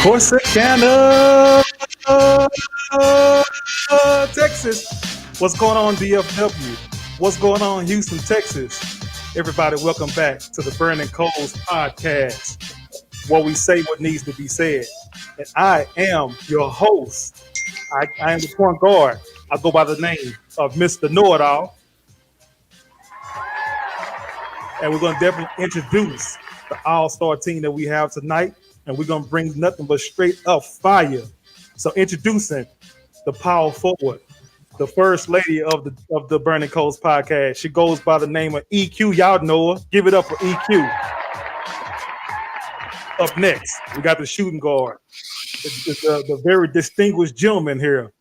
Corsicana, Texas. What's going on, DFW? What's going on, Houston, Texas? Everybody, welcome back to the Burning Coals podcast, where we say what needs to be said. And I am your host. I am the point guard. I go by the name of Mr. Know-It-All. And we're going to definitely introduce the all-star team that we have tonight. And we're going to bring nothing but straight up fire. So introducing the power forward, the first lady of the Burning Coals podcast. She goes by the name of EQ. Y'all know her. Give it up for EQ. Up next, we got the shooting guard. It's the very distinguished gentleman here.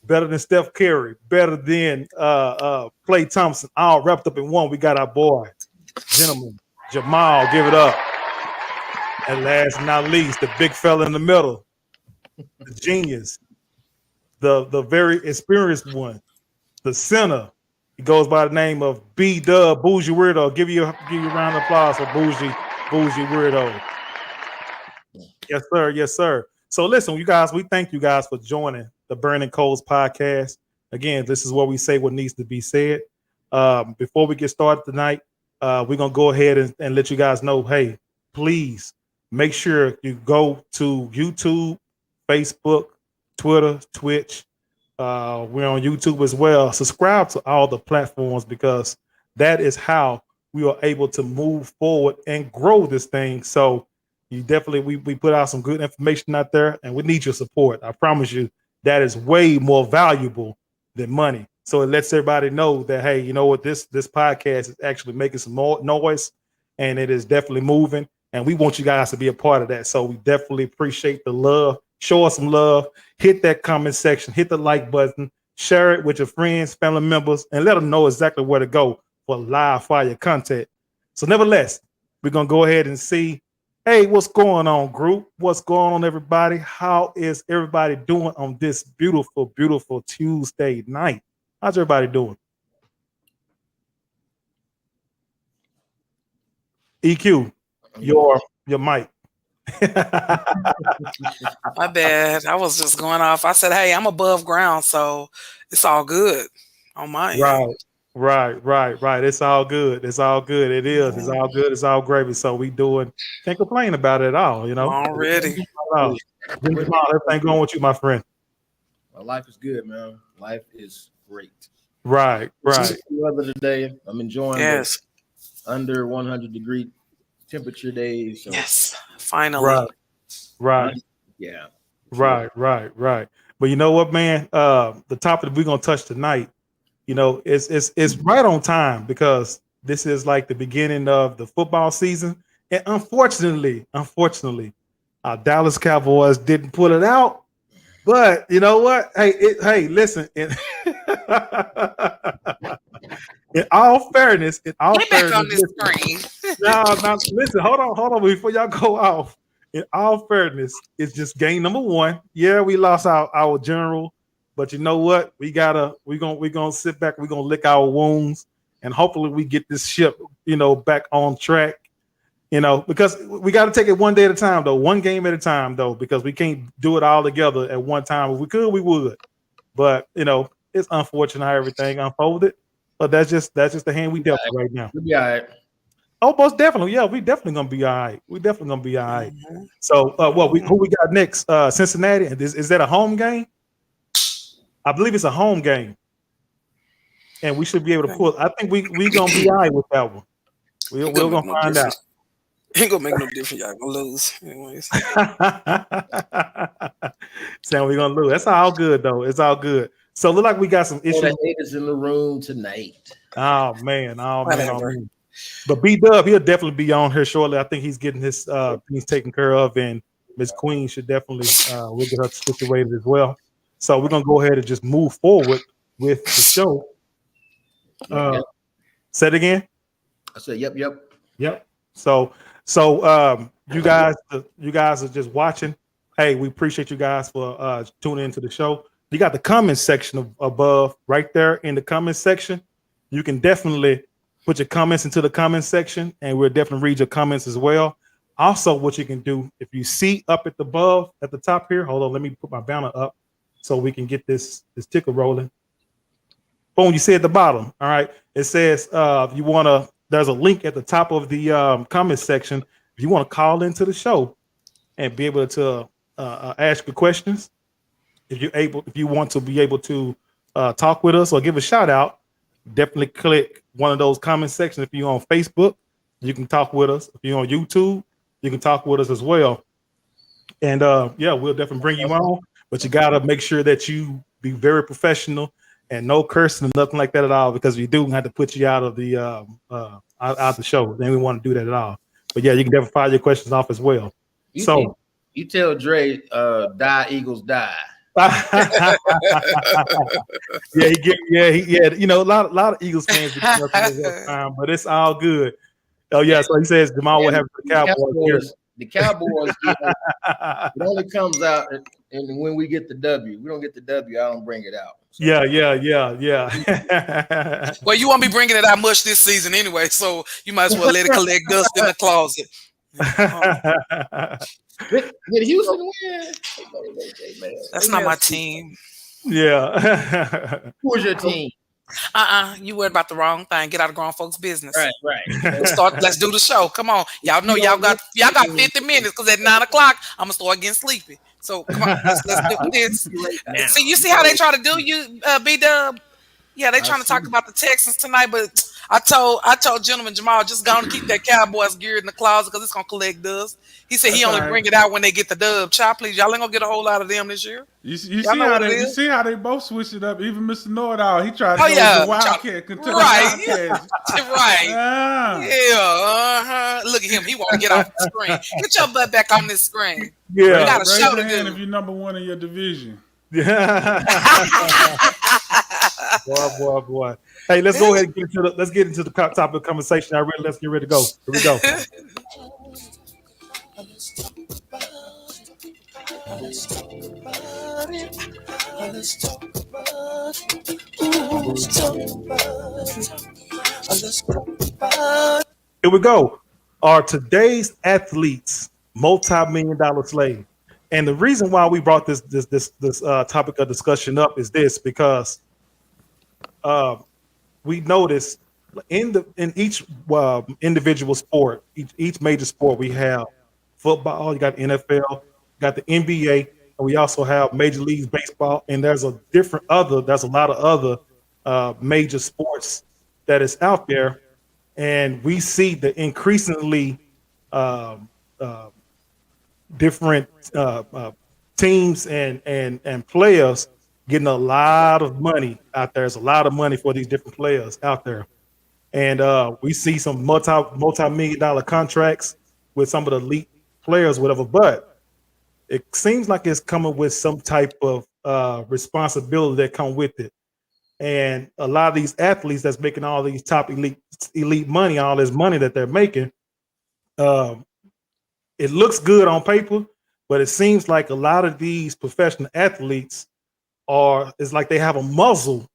Better than Steph Curry. Better than Klay Thompson. All wrapped up in one. We got our boy, gentleman, Jamal. Give it up. And last but not least, the big fella in the middle, the genius, the very experienced one, the center. He goes by the name of B-Dub, Bougie Weirdo. Give you a round of applause for Bougie Weirdo. Yes, sir. Yes, sir. So listen, you guys, we thank you guys for joining the Burning Coals podcast. Again, this is where we say what needs to be said. Before we get started tonight, we're going to go ahead and let you guys know, hey, please make sure you go to YouTube, Facebook, Twitter, Twitch. We're on YouTube as well. Subscribe to all the platforms because that is how we are able to move forward and grow this thing. So you definitely, we put out some good information out there and we need your support. I promise you that is way more valuable than money. So it lets everybody know that, hey, you know what, this podcast is actually making some more noise and it is definitely moving. And we want you guys to be a part of that. So we definitely appreciate the love. Show us some love. Hit that comment section. Hit the like button. Share it with your friends, family members, and let them know exactly where to go for live fire content. So nevertheless, we're going to go ahead and see, hey, what's going on, group? What's going on, everybody? How is everybody doing on this beautiful, beautiful Tuesday night? How's everybody doing? EQ. Your mic. My bad. I was just going off. I said, hey, I'm above ground, so it's all good on my end. Right. It's all good. It's all good. It is. It's all good. It's all gravy. So we can't complain about it at all, you know. Already. Everything going with you, my friend? Well, life is good, man. Life is great. Right. Weather today, I'm enjoying Yes. under 100 degree temperature days. So. Yes. Finally. Right. Yeah. Right. But you know what, man? The topic that we're gonna touch tonight, you know, it's right on time because this is like the beginning of the football season, and unfortunately, our Dallas Cowboys didn't pull it out. But you know what? Hey, listen. In all fairness, Get back on this screen. No, listen, hold on before y'all go off. In all fairness, it's just game number one. Yeah, we lost our general, but you know what? We're gonna sit back, we're gonna lick our wounds, and hopefully we get this ship, you know, back on track. You know, because we got to take it one day at a time, though, one game at a time, though, because we can't do it all together at one time. If we could, we would. But you know, it's unfortunate how everything unfolded. But that's just the hand we dealt right now. We'll be all right. Oh, most definitely. Yeah, we definitely gonna be all right. Mm-hmm. So who we got next? Cincinnati. Is that a home game? I believe it's a home game. And we should be able to pull. I think we gonna be all right with that one. We're gonna find out. Ain't gonna make no difference. Y'all gonna lose. Anyways. Saying we're gonna lose. That's all good though. It's all good. So look like we got some issues. Haters in the room tonight. Oh man. But B-Dub, he'll definitely be on here shortly. I think he's getting his things taken care of, and Miss Queen should definitely we'll get her situated as well. So we're gonna go ahead and just move forward with the show. Say it again. I said, yep. So you guys are just watching. Hey, we appreciate you guys for tuning into the show. You got the comment section above right there in the comment section. You can definitely put your comments into the comment section, and we'll definitely read your comments as well. Also, what you can do, if you see up at the top here, hold on, let me put my banner up so we can get this ticker rolling. Boom, you see at the bottom. All right. It says if you want to, there's a link at the top of the comment section. If you want to call into the show and be able to ask your questions, if you want to be able to talk with us or give a shout out, definitely click one of those comment sections. If you're on Facebook, you can talk with us. If you're on YouTube, you can talk with us as well. And yeah, we'll definitely bring you on, but you gotta make sure that you be very professional and no cursing and nothing like that at all, because we do have to put you out of the out the show. Then we want to do that at all. But yeah, you can definitely fire your questions off as well. You tell Dre, die Eagles die. Yeah, you know, a lot of Eagles fans, but it's all good. Oh yeah, so he says Jamal will have the Cowboys. The Cowboys, it only comes out, and when we get the W, we don't get the W, I don't bring it out. So. Yeah. Well, you won't be bringing it out much this season anyway, so you might as well let it collect dust in the closet. Did Houston win? That's not my team. Yeah. Who was your team? You worried about the wrong thing. Get out of grown folks' business. Right. Let's do the show. Come on. Y'all know y'all got 50 minutes, because at 9 o'clock, I'm gonna start getting sleepy. So come on, let's do this. See, you see how they try to do you, B-Dub? Yeah, they trying to talk about the Texans tonight, but I told gentleman Jamal, just go and keep that Cowboys gear in the closet, because it's gonna collect dust. He said he only bring it out when they get the dub. Child, please, y'all ain't gonna get a whole lot of them this year. You see how they both switch it up. Even Mr. Know-It-All, he tried to go the Wildcat, right? Right. Yeah. Look at him. He won't get off the screen. Get your butt back on this screen. Yeah. You got a show to do. If you're number one in your division. Yeah. boy. Hey, let's go ahead and get into the topic of conversation. Let's get ready to go. Here we go. Here we go. Are today's athletes multi-million-dollar slaves? And the reason why we brought this topic of discussion up is this, because we notice in each individual sport, each major sport, we have football, you got NFL, you got the NBA, and we also have Major League Baseball, and there's a lot of other major sports that is out there, and we see the increasingly different teams and players getting a lot of money out there. There's a lot of money for these different players out there. And we see some multi-million-dollar contracts with some of the elite players, whatever, but it seems like it's coming with some type of responsibility that come with it. And a lot of these athletes that's making all these top elite money, all this money that they're making, it looks good on paper, but it seems like a lot of these professional athletes it's like they have a muzzle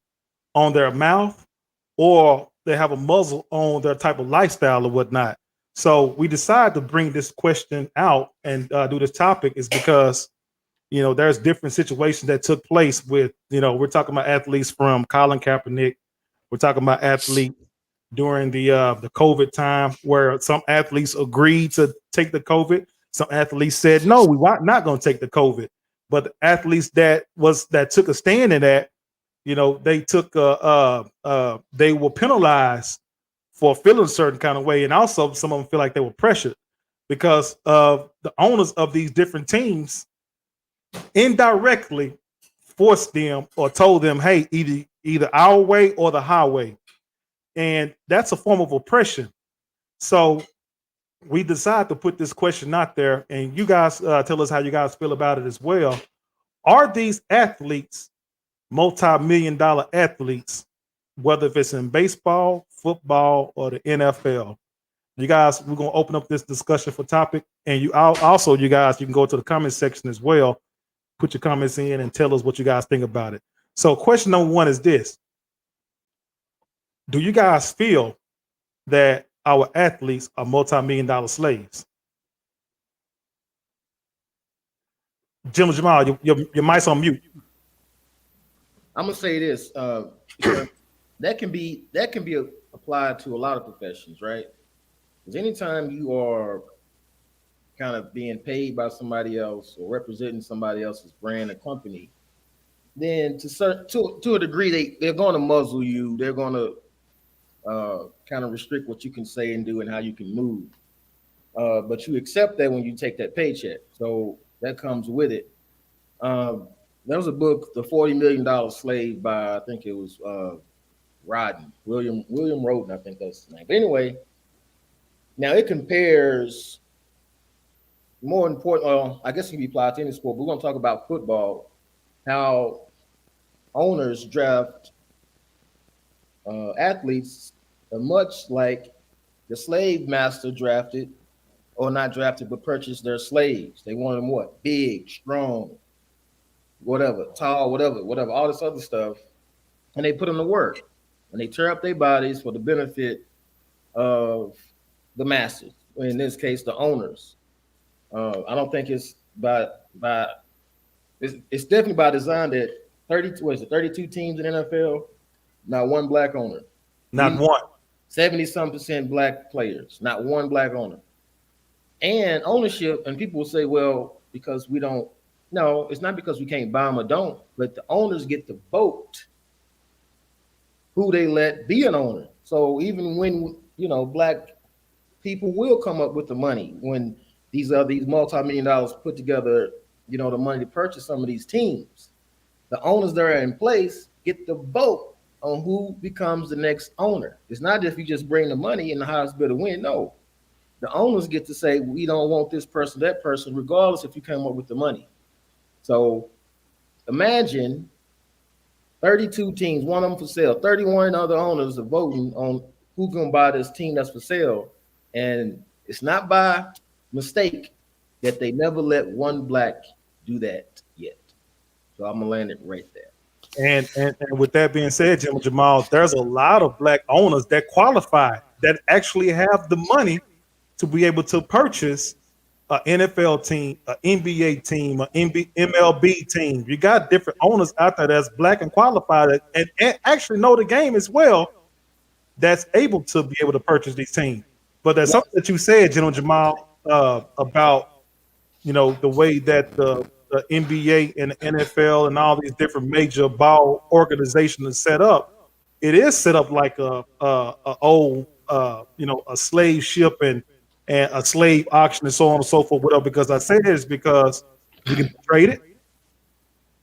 on their mouth, or they have a muzzle on their type of lifestyle or whatnot. So we decided to bring this question out and do this topic is because, you know, there's different situations that took place with, you know, we're talking about athletes from Colin Kaepernick. We're talking about athletes during the COVID time, where some athletes agreed to take the COVID. Some athletes said, no, we're not going to take the COVID. But the athletes that took a stand in that, you know, they were penalized for feeling a certain kind of way. And also some of them feel like they were pressured because of the owners of these different teams indirectly forced them or told them, hey, either our way or the highway. And that's a form of oppression. So we decided to put this question out there, and you guys tell us how you guys feel about it as well. Are these athletes multi-million-dollar athletes, whether if it's in baseball, football, or the NFL? You guys, we're going to open up this discussion for topic, and you guys, you can go to the comment section as well, put your comments in and tell us what you guys think about it. So question number one is this. Do you guys feel that our athletes are multi-million-dollar slaves? Jim Jamal, your mic's on mute. I'm gonna say this. That can be applied to a lot of professions, right? Because anytime you are kind of being paid by somebody else or representing somebody else's brand or company, then to a degree they're going to muzzle you. They're going to kind of restrict what you can say and do and how you can move. But you accept that when you take that paycheck, so that comes with it. There was a book, The $40 Million Slave, by I think it was William Roden, I think that's his name. But anyway, now it compares. More important, well, I guess it can be applied to any sport, but we're going to talk about football, how owners draft athletes much like the slave master drafted, or not drafted, but purchased their slaves. They wanted them what? Big, strong, whatever, tall, whatever, all this other stuff. And they put them to work. And they tear up their bodies for the benefit of the masters, in this case, the owners. I don't think it's it's definitely by design that 32 teams in NFL, not one black owner. Not one. 70-some% black players, not one black owner. And ownership, and people will say, well, because we don't, no, it's not because we can't buy them or don't, but the owners get to vote who they let be an owner. So even when, black people will come up with the money when these multi-million dollars put together, the money to purchase some of these teams. The owners that are in place get the vote on who becomes the next owner. It's not if you just bring the money and the highest bidder win. No, the owners get to say, we don't want this person, that person, regardless if you come up with the money. So imagine 32 teams, one of them for sale, 31 other owners are voting on who's going to buy this team that's for sale. And it's not by mistake that they never let one black do that yet. So I'm gonna land it right there. And with that being said, Jim Jamal, there's a lot of black owners that qualify, that actually have the money to be able to purchase an NFL team, an NBA team, an MLB team. You got different owners out there that's black and qualified and actually know the game as well, that's able to be able to purchase these teams. But there's something that you said, General Jamal, about the way that the NBA and the NFL and all these different major ball organizations are set up. It is set up like a slave ship and a slave auction and so on and so forth. Whatever. Because I say this because you can trade it,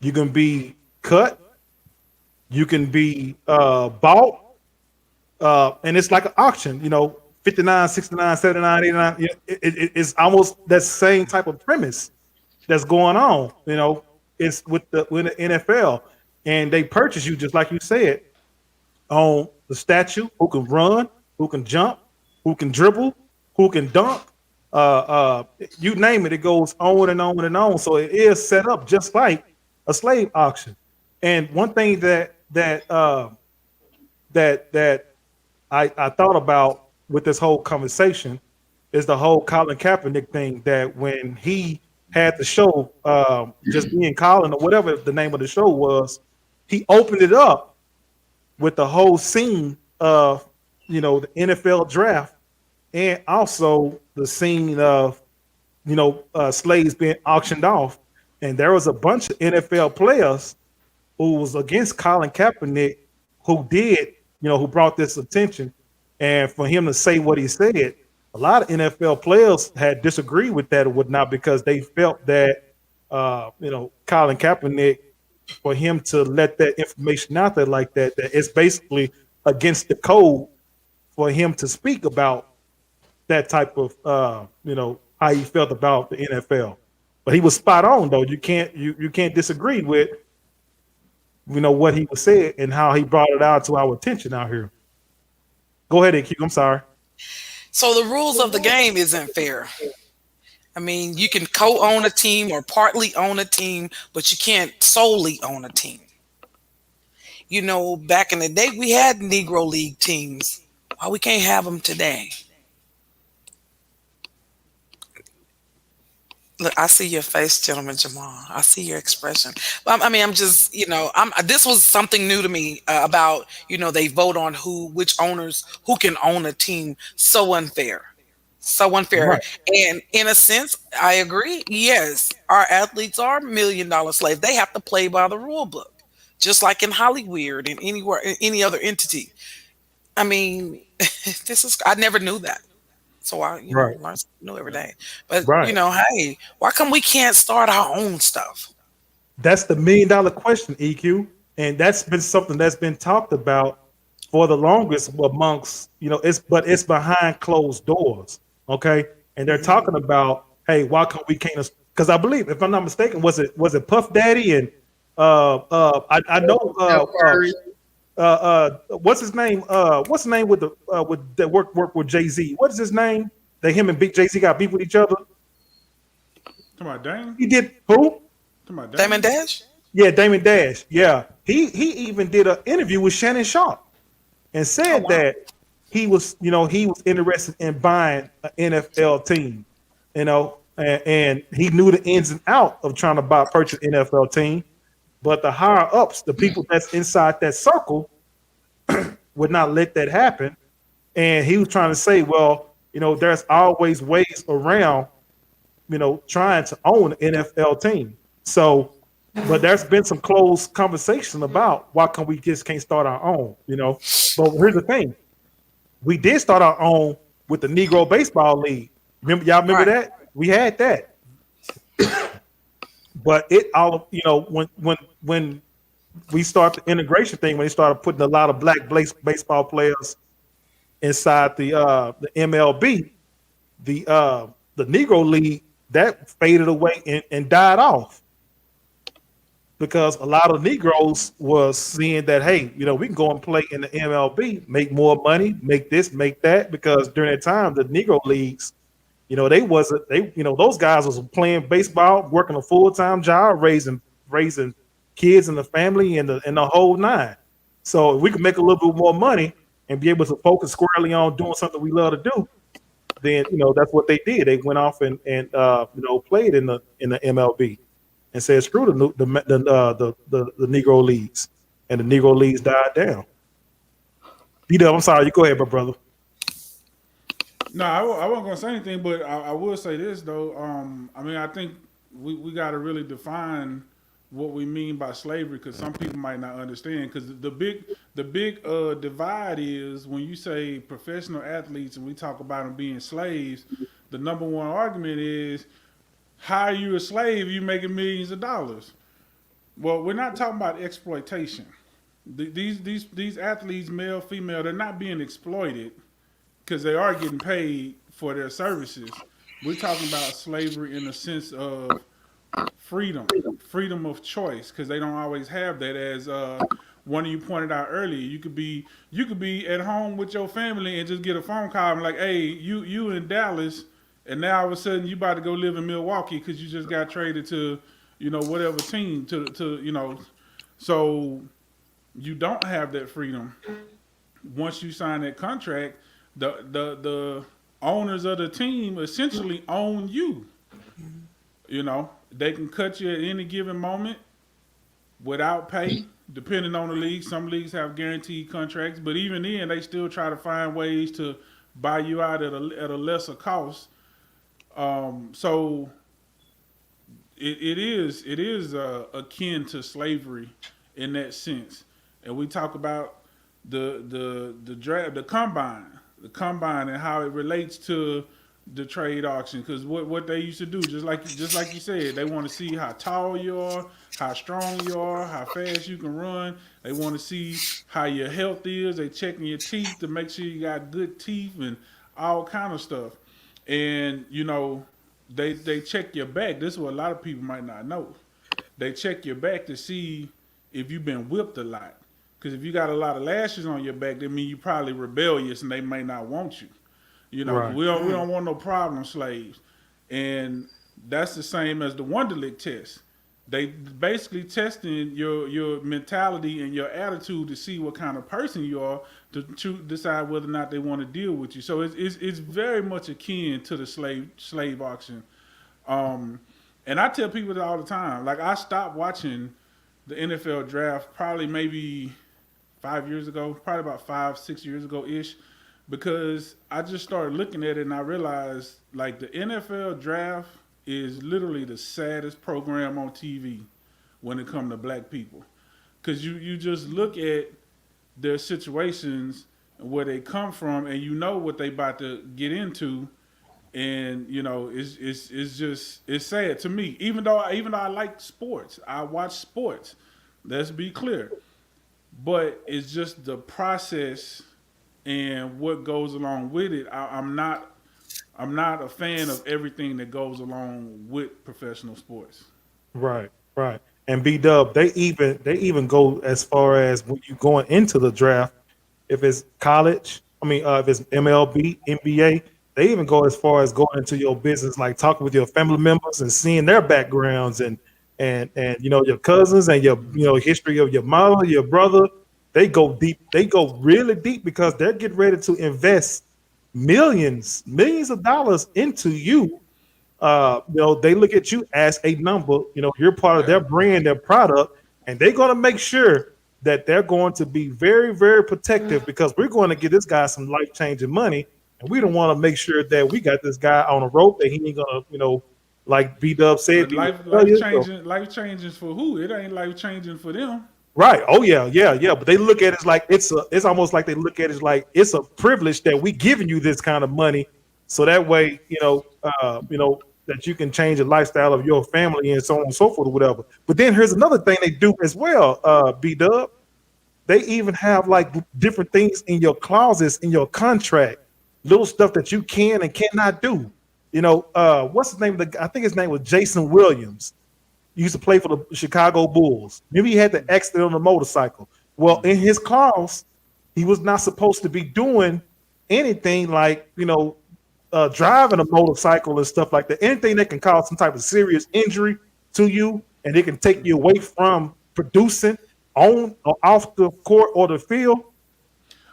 you can be cut, you can be bought, and it's like an auction. 59, 69, 79, 89. It's almost that same type of premise that's going on. It's with the NFL, and they purchase you just like you said on the statue, who can run, who can jump, who can dribble, who can dunk. You name it, it goes on and on and on. So it is set up just like a slave auction. And one thing that I thought about with this whole conversation is the whole Colin Kaepernick thing, that when he had the show, just being Colin or whatever the name of the show was, he opened it up with the whole scene of, the NFL draft and also the scene of, slaves being auctioned off. And there was a bunch of NFL players who was against Colin Kaepernick who brought this attention. And for him to say what he said, a lot of NFL players had disagreed with that or whatnot, because they felt that, Colin Kaepernick, for him to let that information out there like that it's basically against the code for him to speak about that type of, how he felt about the NFL. But he was spot on, though. You can't disagree with, what he was saying and how he brought it out to our attention out here. Go ahead, AQ. I'm sorry. So the rules of the game isn't fair. I mean, you can co-own a team or partly own a team, but you can't solely own a team. Back in the day, we had Negro League teams. Why we can't have them today? Look, I see your face, gentleman Jamal. I see your expression. I mean, I'm just, I'm. This was something new to me about, they vote on which owners, who can own a team. So unfair, so unfair. Right, And in a sense, I agree. Yes, our athletes are $1 million slaves. They have to play by the rule book, just like in Hollywood and anywhere, any other entity. I mean, I never knew that. So I, right, learn something new every day. But right. hey, why come we can't start our own stuff? That's the $1 million question, EQ, and that's been something that's been talked about for the longest amongst it's behind closed doors, okay? And they're talking about, hey, why can't we can't? Because I believe, if I'm not mistaken, was it Puff Daddy and I know Steph Curry. what's his name? What's the name with that work with Jay-Z? What is his name? That him and Big Jay-Z got beef with each other. Come on, Dame. He did who? Come on, Dame. Diamond Dash? Yeah, Damon Dash. Yeah, he even did an interview with Shannon Sharp and Oh said wow. that he was interested in buying an NFL team, and he knew the ins and out of trying to purchase an NFL team, but the higher ups, the people that's inside that circle, would not let that happen, and he was trying to say, well, there's always ways around, trying to own an NFL team. So, but there's been some close conversation about why we just can't start our own, But here's the thing: we did start our own with the Negro Baseball League. Remember Right. that? We had that, but it all when we start the integration thing, when they started putting a lot of black baseball players inside the MLB, the Negro League, that faded away and died off because a lot of Negroes was seeing that, hey, we can go and play in the MLB, make more money, make this, make that. Because during that time, the Negro leagues, those guys was playing baseball, working a full-time job, raising kids and the family and the whole nine. So if we could make a little bit more money and be able to focus squarely on doing something we love to do, then that's what they did. They went off and played in the MLB and said screw the Negro leagues, and the Negro leagues died down. I'm sorry, you go ahead, my brother. No, I wasn't gonna say anything, but I will say this though. I mean, I think we got to really define what we mean by slavery because some people might not understand. Because the big divide is when you say professional athletes and we talk about them being slaves. The number one argument is how are you a slave? You making millions of dollars. Well, we're not talking about exploitation. These athletes, male, female, they're not being exploited because they are getting paid for their services. We're talking about slavery in the sense of freedom of choice, because they don't always have that. As one of you pointed out earlier, you could be at home with your family and just get a phone call and like, hey, you in Dallas, and now all of a sudden you about to go live in Milwaukee because you just got traded to whatever team to. So you don't have that freedom once you sign that contract. The owners of the team essentially own you. They can cut you at any given moment without pay, depending on the league. Some leagues have guaranteed contracts, but even then, they still try to find ways to buy you out at a lesser cost. So it is akin to slavery in that sense. And we talk about the draft, the combine, and how it relates to the trade auction. Because what they used to do, just like you said, they want to see how tall you are, how strong you are, how fast you can run. They want to see how your health is. They checking your teeth to make sure you got good teeth and all kind of stuff. And they check your back. This is what a lot of people might not know. They check your back to see if you've been whipped a lot. Because if you got a lot of lashes on your back, that means you probably rebellious and they may not want you. Right. We don't want no problem slaves. And that's the same as the Wonderlic test. They basically testing your mentality and your attitude to see what kind of person you are to decide whether or not they want to deal with you. So it's very much akin to the slave auction. And I tell people that all the time. Like I stopped watching the NFL draft probably maybe 5 years ago, probably about 5, 6 years ago ish, because I just started looking at it and I realized like the NFL draft is literally the saddest program on TV when it comes to black people, because you just look at their situations and where they come from, and you know what they about to get into, and you know it's just it's sad to me. Even though I like sports, I watch sports. Let's be clear, but it's just the process and what goes along with it. I'm not a fan of everything that goes along with professional sports. Right, right. And B Dub, they even go as far as when you going into the draft, if it's college, if it's MLB, NBA, they even go as far as going into your business, like talking with your family members and seeing their backgrounds and your cousins and your history of your mother, your brother. They go deep. They go really deep because they're getting ready to invest millions of dollars into you. They look at you as a number. You're part of their brand, their product, and they're going to make sure that they're going to be very, very protective because we're going to give this guy some life changing money, and we don't want to make sure that we got this guy on a rope that he ain't gonna, like B Dub said, Life changing for who? It ain't life changing for them. Right. Oh yeah. But they look at it like it's almost like they look at it like it's a privilege that we giving you this kind of money, so that way that you can change the lifestyle of your family and so on and so forth or whatever. But then here's another thing they do as well, B Dub. They even have like different things in your clauses in your contract, little stuff that you can and cannot do. What's his name? I think his name was Jason Williams. He used to play for the Chicago Bulls. Maybe he had the accident on a motorcycle. Well, in his clause, he was not supposed to be doing anything like, driving a motorcycle and stuff like that. Anything that can cause some type of serious injury to you, and it can take you away from producing on or off the court or the field.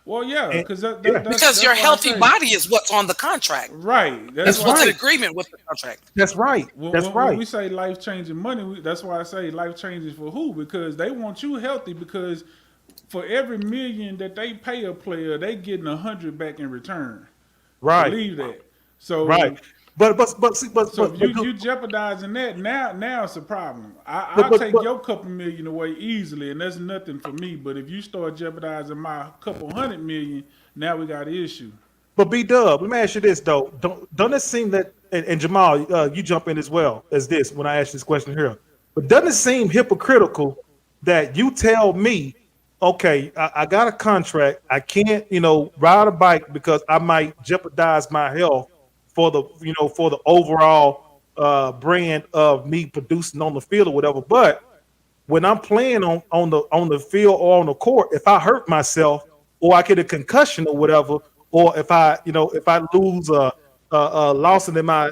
Well, yeah, because because your healthy body is what's on the contract, right? That's what's in agreement with the contract. That's right. When we say life changing money, that's why I say life changing for who? Because they want you healthy. Because for every $1 million that they pay a player, they getting 100 back in return. Right. Believe that. So right. But you jeopardizing that now it's a problem. I'll take your couple million away easily, and that's nothing for me. But if you start jeopardizing my couple $100 million, now we got an issue. But B Dub, let me ask you this though: don't it seem that and Jamal, you jump in as well as this when I ask this question here? But doesn't it seem hypocritical that you tell me, okay, I got a contract, I can't ride a bike because I might jeopardize my health for the overall brand of me producing on the field or whatever. But when I'm playing on the field or on the court, if I hurt myself or I get a concussion or whatever, or if I lose a loss in my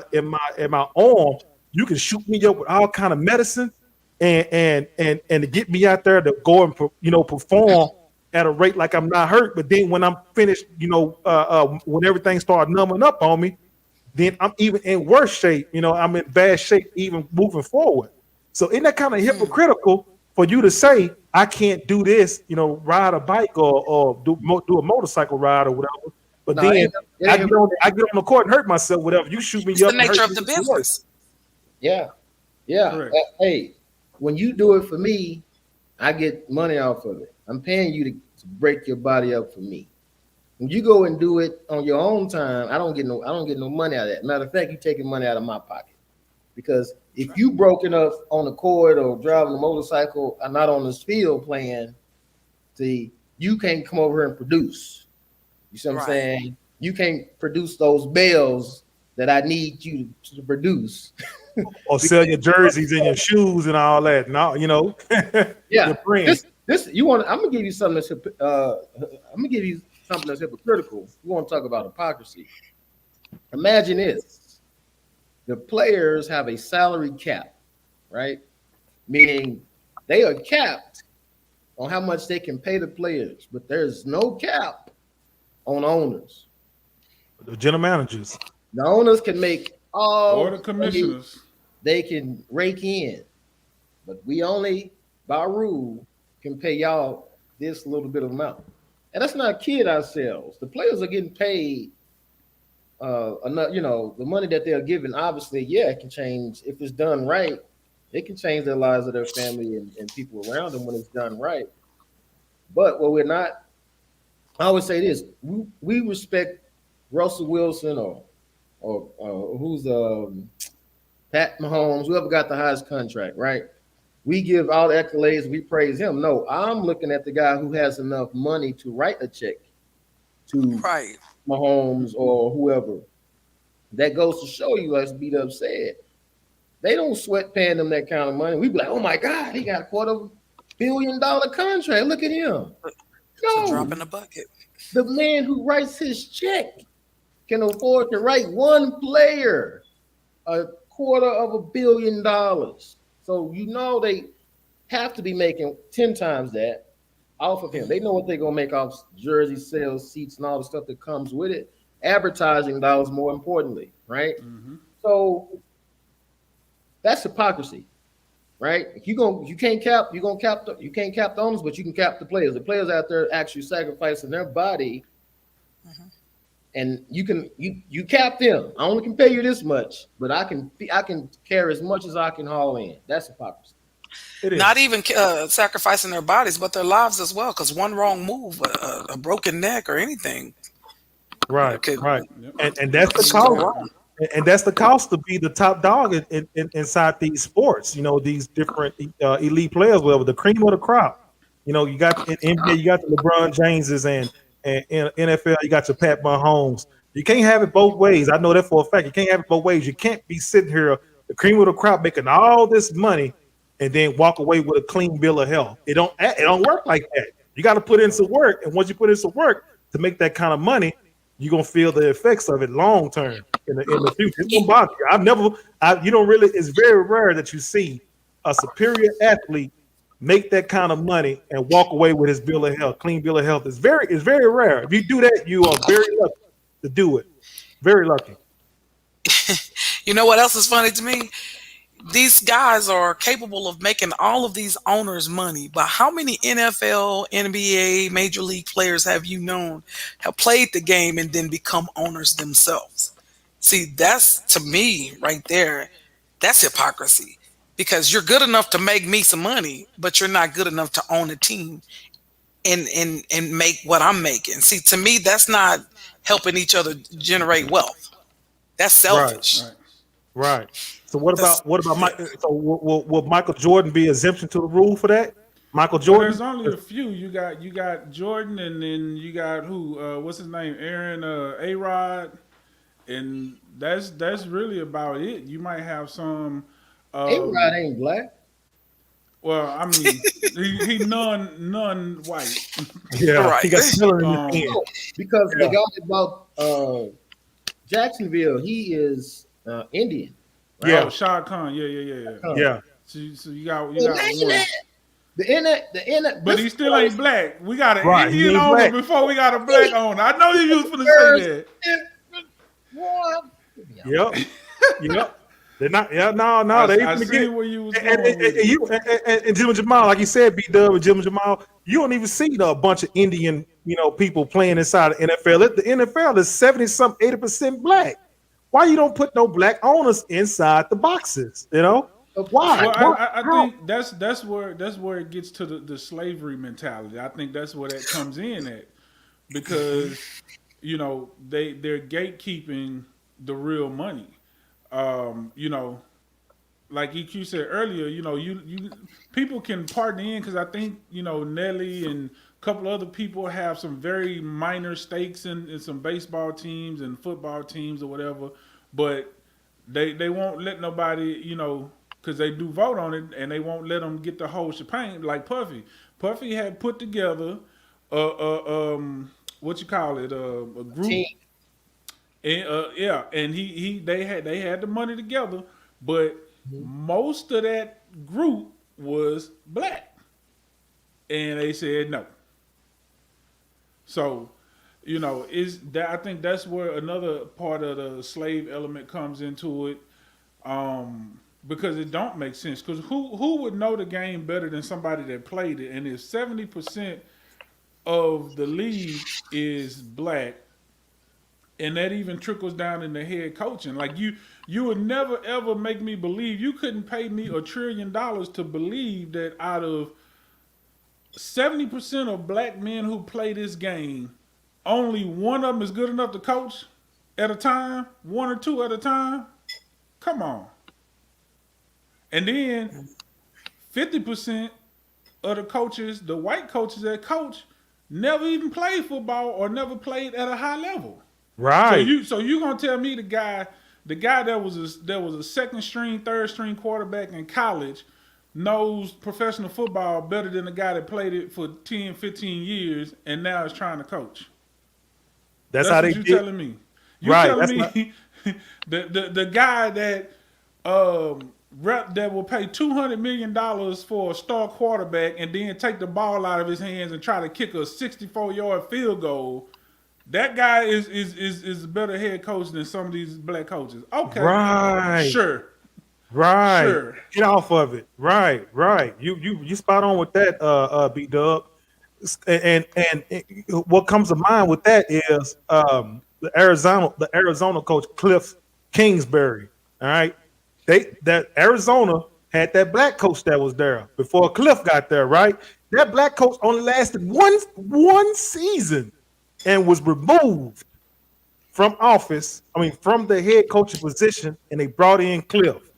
arm, you can shoot me up with all kind of medicine and to get me out there to go and perform at a rate like I'm not hurt. But then when I'm finished, when everything started numbing up on me, then I'm even in worse shape. I'm in bad shape even moving forward. So isn't that kind of hypocritical for you to say I can't do this, ride a bike or do a motorcycle ride or whatever? But then I get on the court and hurt myself, whatever. You shoot me it's up. The nature of the business. Yeah. Hey, when you do it for me, I get money off of it. I'm paying you to break your body up for me. When you go and do it on your own time, I don't get no money out of that. Matter of fact, you're taking money out of my pocket. Because if you broken up on the court or driving a motorcycle and not on this field playing, see, you can't come over here and produce. You see what I'm saying? You can't produce those bells that I need you to produce. Or sell your jerseys and your shoes and all that. No, Yeah. This you want? I'm gonna give you something that's something that's hypocritical. You want to talk about hypocrisy? Imagine this: the players have a salary cap, right? Meaning they are capped on how much they can pay the players, but there's no cap on owners. The general managers. The owners can make all or the commissioners. they can rake in, but we only by rule can pay y'all this little bit of amount. And let's not kid ourselves. The players are getting paid enough, the money that they're given, obviously, yeah, it can change if it's done right. It can change their lives of their family and people around them when it's done right. But what we're not, I always say this: we respect Russell Wilson or who's Pat Mahomes, whoever got the highest contract, right? We give all the accolades, we praise him. No, I'm looking at the guy who has enough money to write a check to Right. Mahomes or whoever. That goes to show you, as B Dub said, they don't sweat paying them that kind of money. We be like, oh my God, he got $250 million contract. Look at him. It's a drop No, in the bucket. the man who writes his check can afford to write one player $250 million. So they have to be making 10 times that off of him. They know what they're gonna make off jersey sales, seats, and all the stuff that comes with it. Advertising dollars, more importantly, right? Mm-hmm. So that's hypocrisy, right? You can't cap the owners, but you can cap the players. The players out there actually sacrificing their body, and you cap them. I only can pay you this much, but I can carry as much as I can haul in. That's hypocrisy. It is. Not even sacrificing their bodies, but their lives as well. Because one wrong move, a broken neck or anything, Right, could right. Yep. And that's the go cost. wrong. And that's the cost to be the top dog inside these sports. These different elite players. Well, the cream of the crop. You got in NBA, you got the LeBron Jameses, and in NFL, you got your Pat Mahomes. You can't have it both ways. I know that for a fact. You can't have it both ways. You can't be sitting here, the cream of the crop, making all this money, and then walk away with a clean bill of health. It don't work like that. You got to put in some work, and once you put in some work to make that kind of money, you're gonna feel the effects of it long term in the future. It's gonna bother you. It's very rare that you see a superior athlete make that kind of money and walk away with his bill of health, clean bill of health. It's very rare. If you do that, you are very lucky to do it. Very lucky. You know what else is funny to me? These guys are capable of making all of these owners money, but how many NFL, NBA, Major League players have you known have played the game and then become owners themselves? See, that's, to me, right there, that's hypocrisy, because you're good enough to make me some money, but you're not good enough to own a team and make what I'm making. See, to me, that's not helping each other generate wealth. That's selfish. Right. So what about Mike? So will Michael Jordan be exemption to the rule for that? Michael Well, Jordan. there's only a few. You got Jordan, and then you got who? What's his name? Aaron A-Rod, and that's really about it. You might have some. A-Rod ain't black. Well, I mean, he none white. Yeah, Right. he got Miller in the Um, pen. No, because the Yeah. guy that bought Jacksonville, he is Indian. Yeah. Oh, Shah Khan. Yeah. Yeah. So you got Imagine one. that. The internet, But he still ain't black. We got an Right, he Indian ain't owner black. before we got a black owner. I know you was finna say that. Yep. They're not. Yeah. No. I They I even see get. where you was And, going and, with and, it. you and Jim and Jamal, like you said, B Dub and Jim and Jamal, you don't even see a bunch of Indian, people playing inside the NFL. The NFL is 80% black. Why you don't put no black owners inside the boxes? Why? Well, Why? I How? think that's where it gets to the slavery mentality. I think that's where that comes in at, because they're gatekeeping the real money. Like EQ said earlier, you people can partner in, because I think Nelly and a couple other people have some very minor stakes in some baseball teams and football teams or whatever, but they won't let nobody, because they do vote on it, and they won't let them get the whole shebang. Like Puffy. Puffy had put together what you call it, a group. Team. And and they had the money together, but most of that group was black, and they said no. So, is that, I think that's where another part of the slave element comes into it. because it don't make sense. Because who would know the game better than somebody that played it? And if 70% of the league is black, and that even trickles down in the head coaching. Like you would never ever make me believe, you couldn't pay me $1 trillion to believe that out of 70% of black men who play this game, only one of them is good enough to coach at a time, one or two at a time. Come on. And then 50% of the coaches, the white coaches that coach, never even played football or never played at a high level. Right. So you gonna tell me the guy that was a second string, third string quarterback in college knows professional football better than the guy that played it for 10, 15 years and now is trying to coach. That's how what they you did. telling me. You Right, telling that's me the guy that that will pay $200 million for a star quarterback and then take the ball out of his hands and try to kick a 64-yard field goal. That guy is a better head coach than some of these black coaches. Okay, Right. sure, Right. sure. Get off of it. Right. You spot on with that, B Dub. And what comes to mind with that is the Arizona coach Cliff Kingsbury. All right. That Arizona had that black coach that was there before Cliff got there, right? That black coach only lasted one season and was removed from office. I mean, from the head coaching position, and they brought in Cliff,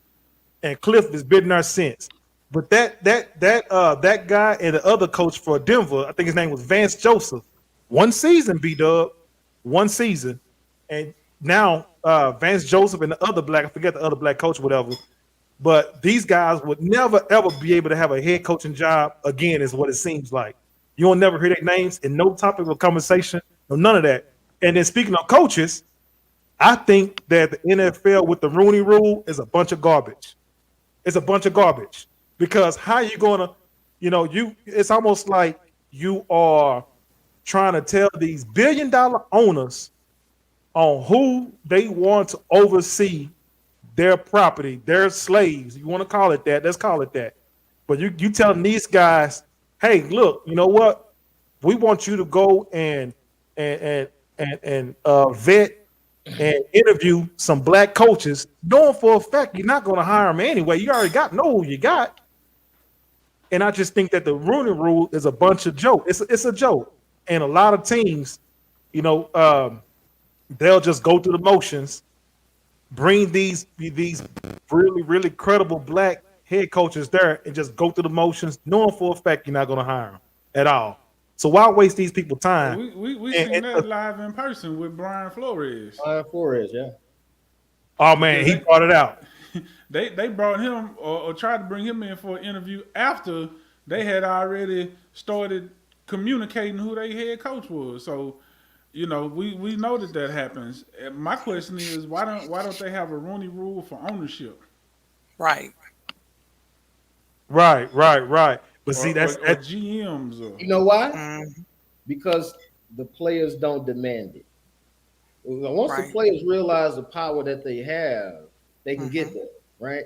and Cliff has been there since. But that guy and the other coach for Denver, I think his name was Vance Joseph, one season, B-Dub, one season, and now Vance Joseph and the other black, I forget the other black coach, whatever. But these guys would never ever be able to have a head coaching job again, is what it seems like. You'll never hear their names in no topic of conversation, no none of that. And then speaking of coaches, I think that the NFL with the Rooney Rule is a bunch of garbage. It's a bunch of garbage because how are you gonna, it's almost like you are trying to tell these billion-dollar owners on who they want to oversee their property, their slaves. You want to call it that? Let's call it that. But you telling these guys, hey, look, you know what? We want you to go and vet and interview some black coaches, knowing for a fact you're not going to hire them anyway. You already know who you got. And I just think that the Rooney Rule is a bunch of joke. It's a joke. And a lot of teams, they'll just go through the motions, bring these really, really credible black head coaches there and just go through the motions, knowing for a fact you're not going to hire them at all. So why waste these people time? We seen that live in person with Brian Flores. Yeah. Oh man, he brought it out. They brought him or tried to bring him in for an interview after they had already started communicating who their head coach was. So, we know that happens. My question is, why don't they have a Rooney Rule for ownership? Right. But see, that's GMs. You know why? Because the players don't demand it. Once the players realize the power that they have, they can get there, right?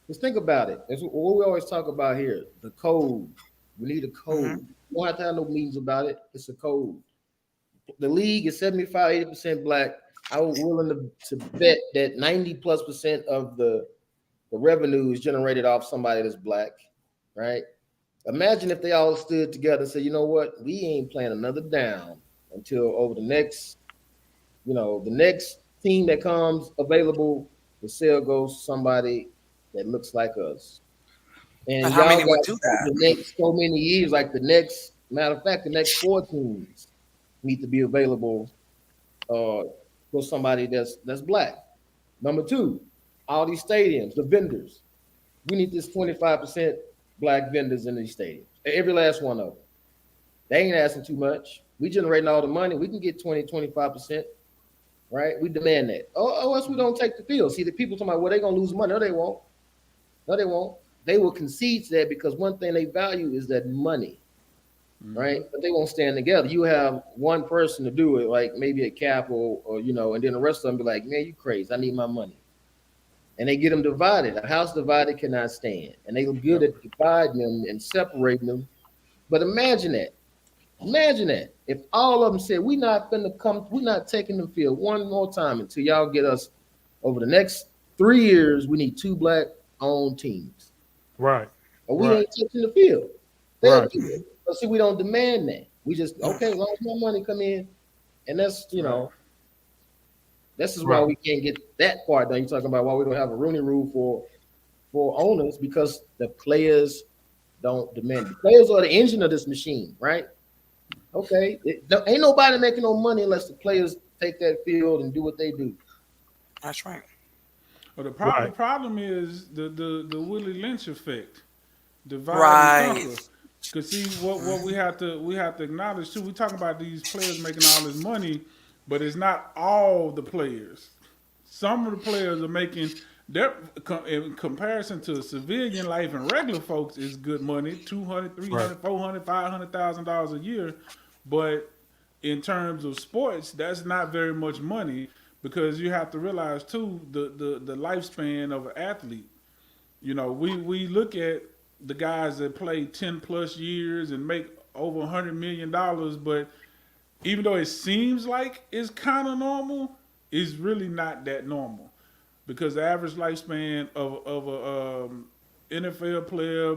Just think about it. It's what we always talk about here, the code. We need a code. You don't have to have no meetings about it. It's a code. The league is 75, 80% black. I was willing to bet that 90+% of the revenue is generated off somebody that's black, right? Imagine if they all stood together and said, you know what, we ain't playing another down until over the next, the next team that comes available, the sale goes to somebody that looks like us. And how many would do that? The next so many years, like the next 4 teams need to be available for somebody that's black. Number 2, all these stadiums, the vendors, we need this 25% black vendors in these stadiums. Every last one of them. They ain't asking too much. We generating all the money. We can get 20, 25%, right? We demand that. Oh, else we don't take the field. See, the people talking about, well, they're going to lose money. No, they won't. They will concede to that because one thing they value is that money, right? But they won't stand together. You have one person to do it, like maybe a cap or and then the rest of them be like, man, you crazy. I need my money. and they get them divided. A house divided cannot stand, and they're good at dividing them and separating them. But imagine that. Imagine that if all of them said, we're not taking the field one more time until y'all get us over the next 3 years. We need 2 black-owned teams. Right. Or we ain't touching the field. Right. But see, we don't demand that. We just, okay, as long as more money come in, and that's, this is why we can't get that part done. You're talking about why we don't have a Rooney Rule for owners, because the players don't demand it. The players are the engine of this machine, right? Okay, ain't nobody making no money unless the players take that field and do what they do. That's right. Well, the problem is the Willie Lynch effect, divide and conquer. Because see, what we have to acknowledge too. We talk about these players making all this money, but it's not all the players. Some of the players are making their, in comparison to civilian life and regular folks, is good money, $200, $300, $400, $500,000 a year. But in terms of sports, that's not very much money, because you have to realize too the lifespan of an athlete. We look at the guys that play 10 plus years and make over $100 million, but even though it seems like it's kind of normal, it's really not that normal, because the average lifespan of a NFL player,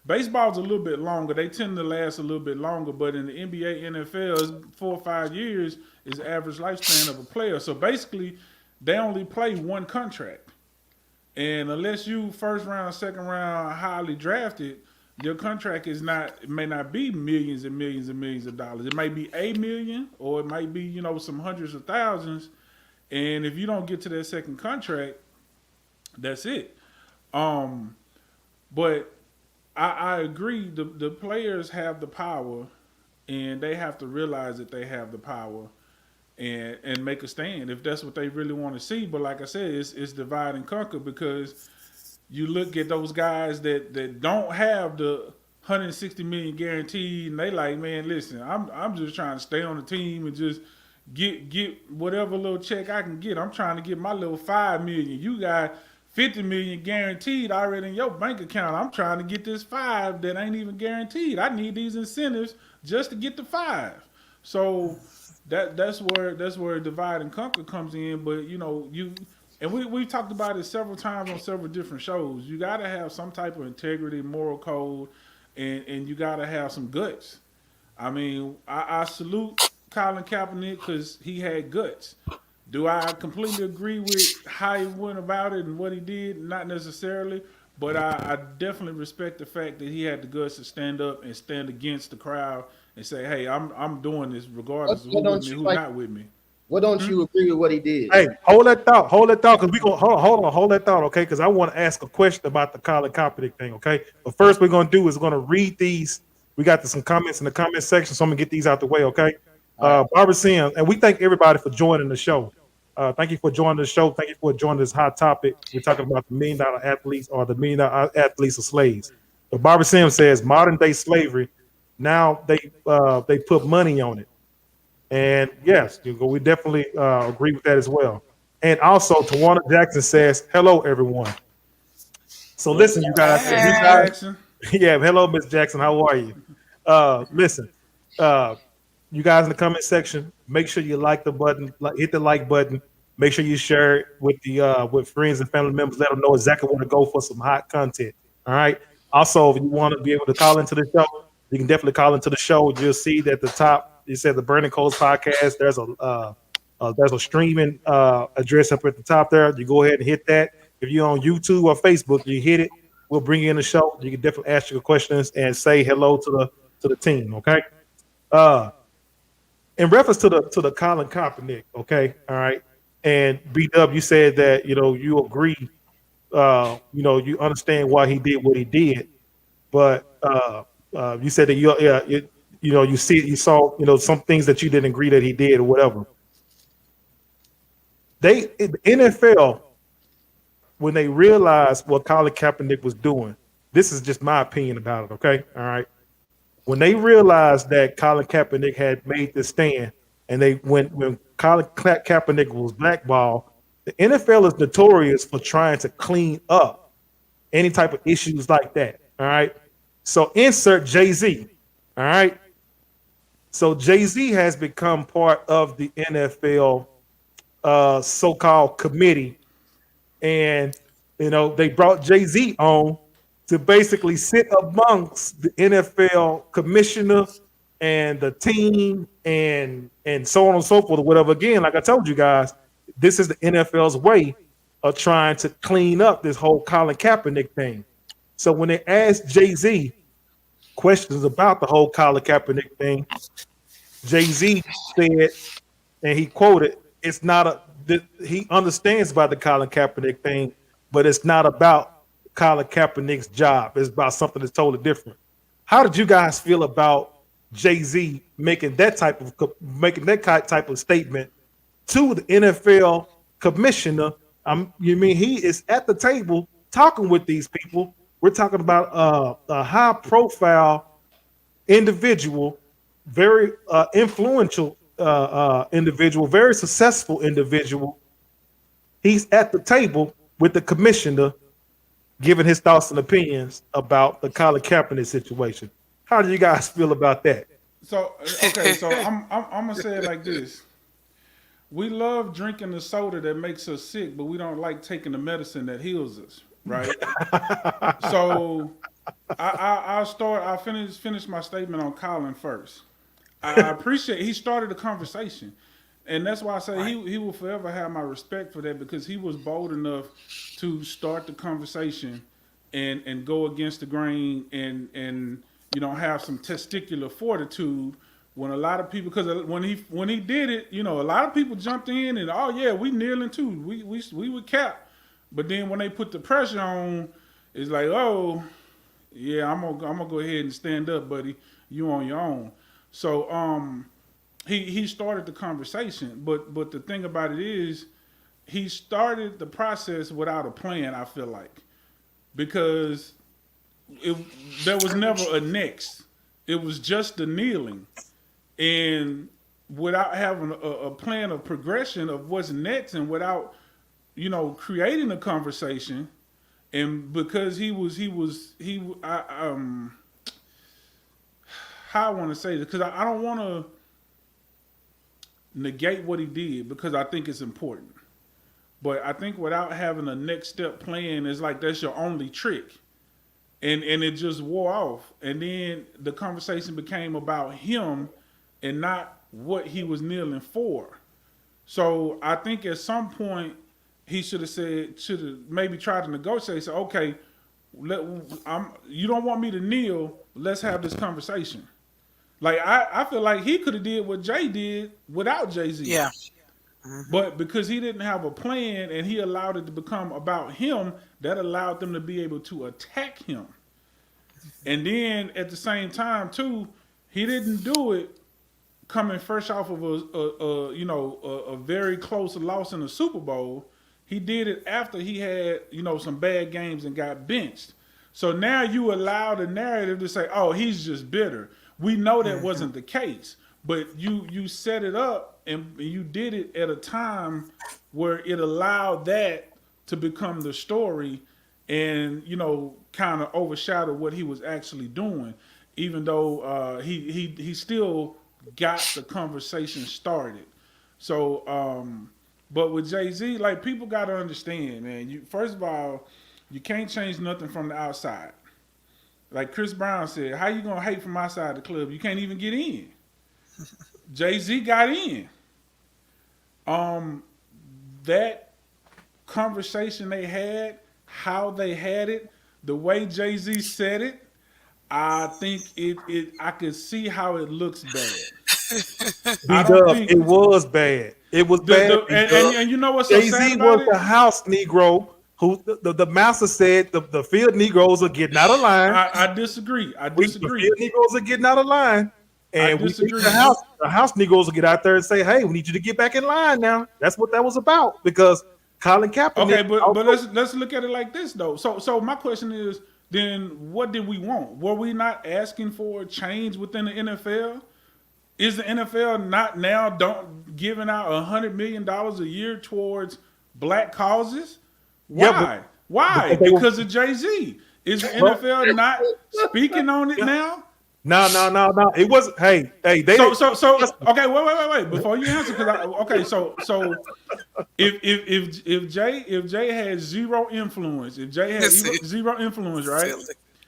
baseball's a little bit longer. They tend to last a little bit longer, but in the NBA, NFL, 4 or 5 years is the average lifespan of a player. So basically, they only play one contract. And unless you first round, second round, highly drafted, your contract it may not be millions and millions and millions of dollars. It might be $1 million, or it might be, some hundreds of thousands. And if you don't get to that second contract, that's it. But I agree. The players have the power, and they have to realize that they have the power and make a stand if that's what they really want to see. But like I said, it's divide and conquer, because you look at those guys that don't have the 160 million guaranteed, and they like, man, listen, I'm just trying to stay on the team and just get whatever little check I can get. I'm trying to get my little 5 million. You got 50 million guaranteed already in your bank account. I'm trying to get this 5 that ain't even guaranteed. I need these incentives just to get the 5. So that's where divide and conquer comes in. But we talked about it several times on several different shows. You got to have some type of integrity, moral code, and you got to have some guts. I mean, I salute Colin Kaepernick because he had guts. Do I completely agree with how he went about it and what he did? Not necessarily, but I definitely respect the fact that he had the guts to stand up and stand against the crowd and say, "Hey, I'm doing this regardless of who's with me, who's not with me." What don't you agree with what he did? Hey, hold that thought, because we gonna hold that thought, okay? Because I want to ask a question about the Colin Kaepernick thing, okay? But first, we're gonna do is we're gonna read these. We got some comments in the comment section, so I'm gonna get these out the way, okay? Barbara Sim, and we thank everybody for joining the show. Thank you for joining the show. Thank you for joining this hot topic. We're talking about the $1 million athletes, or the $1 million athletes are slaves. But Barbara Sim says modern day slavery. Now they put money on it, and yes, we definitely agree with that as well. And also, Tawana Jackson says, "Hello, everyone." So listen, you guys. Yeah, hello, Miss Jackson. How are you? Listen, you guys in the comment section, make sure you like the button, hit the like button. Make sure you share it with friends and family members. Let them know exactly where to go for some hot content. All right. Also, if you want to be able to call into the show, you can definitely call into the show. You'll see that at the top it said the Burning Coals podcast. There's a streaming address up at the top there. You go ahead and hit that. If you're on YouTube or Facebook, you hit it. We'll bring you in the show. You can definitely ask your questions and say hello to the team. Okay. In reference to the Colin Kaepernick, okay, all right, and B-Dub, you said that you agree, you understand why he did what he did, but you said that you saw some things that you didn't agree that he did or whatever. The NFL, when they realized what Colin Kaepernick was doing, this is just my opinion about it, okay, all right. When they realized that Colin Kaepernick had made this stand, and when Colin Kaepernick was blackballed, The NFL is notorious for trying to clean up any type of issues like that. All right. So insert Jay-Z. All right. So Jay-Z has become part of the NFL so-called committee. And, they brought Jay-Z on to basically sit amongst the NFL commissioner and the team and so on and so forth, or whatever. Again, like I told you guys, this is the NFL's way of trying to clean up this whole Colin Kaepernick thing. So when they asked Jay-Z questions about the whole Colin Kaepernick thing, Jay-Z said, and he quoted, "It's not he understands about the Colin Kaepernick thing, but it's not about Colin Kaepernick's job. It's about something that's totally different." How did you guys feel about Jay-Z making that type of statement to the NFL commissioner? You mean he is at the table talking with these people? We're talking about a high-profile individual, very influential individual, very successful individual. He's at the table with the commissioner, giving his thoughts and opinions about the Colin Kaepernick situation. How do you guys feel about that? So okay, so I'm gonna say it like this: we love drinking the soda that makes us sick, but we don't like taking the medicine that heals us, right? So I'll finish my statement on Colin first. I appreciate he started the conversation, and that's why I say he will forever have my respect for that, because he was bold enough to start the conversation and go against the grain and have some testicular fortitude when a lot of people, because when he did it, a lot of people jumped in and, oh yeah, we kneeling too, we would cap, but then when they put the pressure on, it's like, oh yeah, I'm gonna go ahead and stand up, buddy, you on your own. So he started the conversation, but the thing about it is, he started the process without a plan, I feel like, because there was never a next. It was just the kneeling, and without having a plan of progression of what's next, and without creating a conversation, and because how I want to say this, because I don't want to negate what he did, because I think it's important. But I think without having a next step plan, it's like that's your only trick. And it just wore off. And then the conversation became about him and not what he was kneeling for. So I think at some point he should have maybe tried to negotiate. Say, okay, you don't want me to kneel, let's have this conversation. Like I feel like he could have did what Jay did without Jay-Z. Yeah. But because he didn't have a plan and he allowed it to become about him, that allowed them to be able to attack him. And then at the same time too, he didn't do it coming fresh off of a very close loss in the Super Bowl. He did it after he had some bad games and got benched. So now you allow the narrative to say, oh, he's just bitter. We know that wasn't the case, but you set it up and you did it at a time where it allowed that to become the story and, kind of overshadow what he was actually doing, even though he still got the conversation started. So, but with Jay-Z, like, people got to understand, man, first of all, you can't change nothing from the outside. Like Chris Brown said, how you going to hate from outside the club? You can't even get in. Jay-Z got in. That conversation they had, how they had it, the way Jay-Z said it, I think I could see how it looks bad. It was bad. It was bad. And you know what's so sad about was the house Negro who the master said the field Negroes are getting out of line. I disagree. The field Negroes are getting out of line. And the house Negroes will get out there and say, hey, we need you to get back in line now. That's what that was about, because Colin Kaepernick. Okay, but let's look at it like this though. So my question is, then what did we want? Were we not asking for a change within the NFL? Is the NFL not now giving out $100 million a year towards black causes? Yeah, Why? because they were- Because of Jay-Z. Is the NFL not speaking on it now? No. It wasn't. Hey, they. So okay, wait. Before you answer, if Jay had zero influence, if Jay had zero influence, right?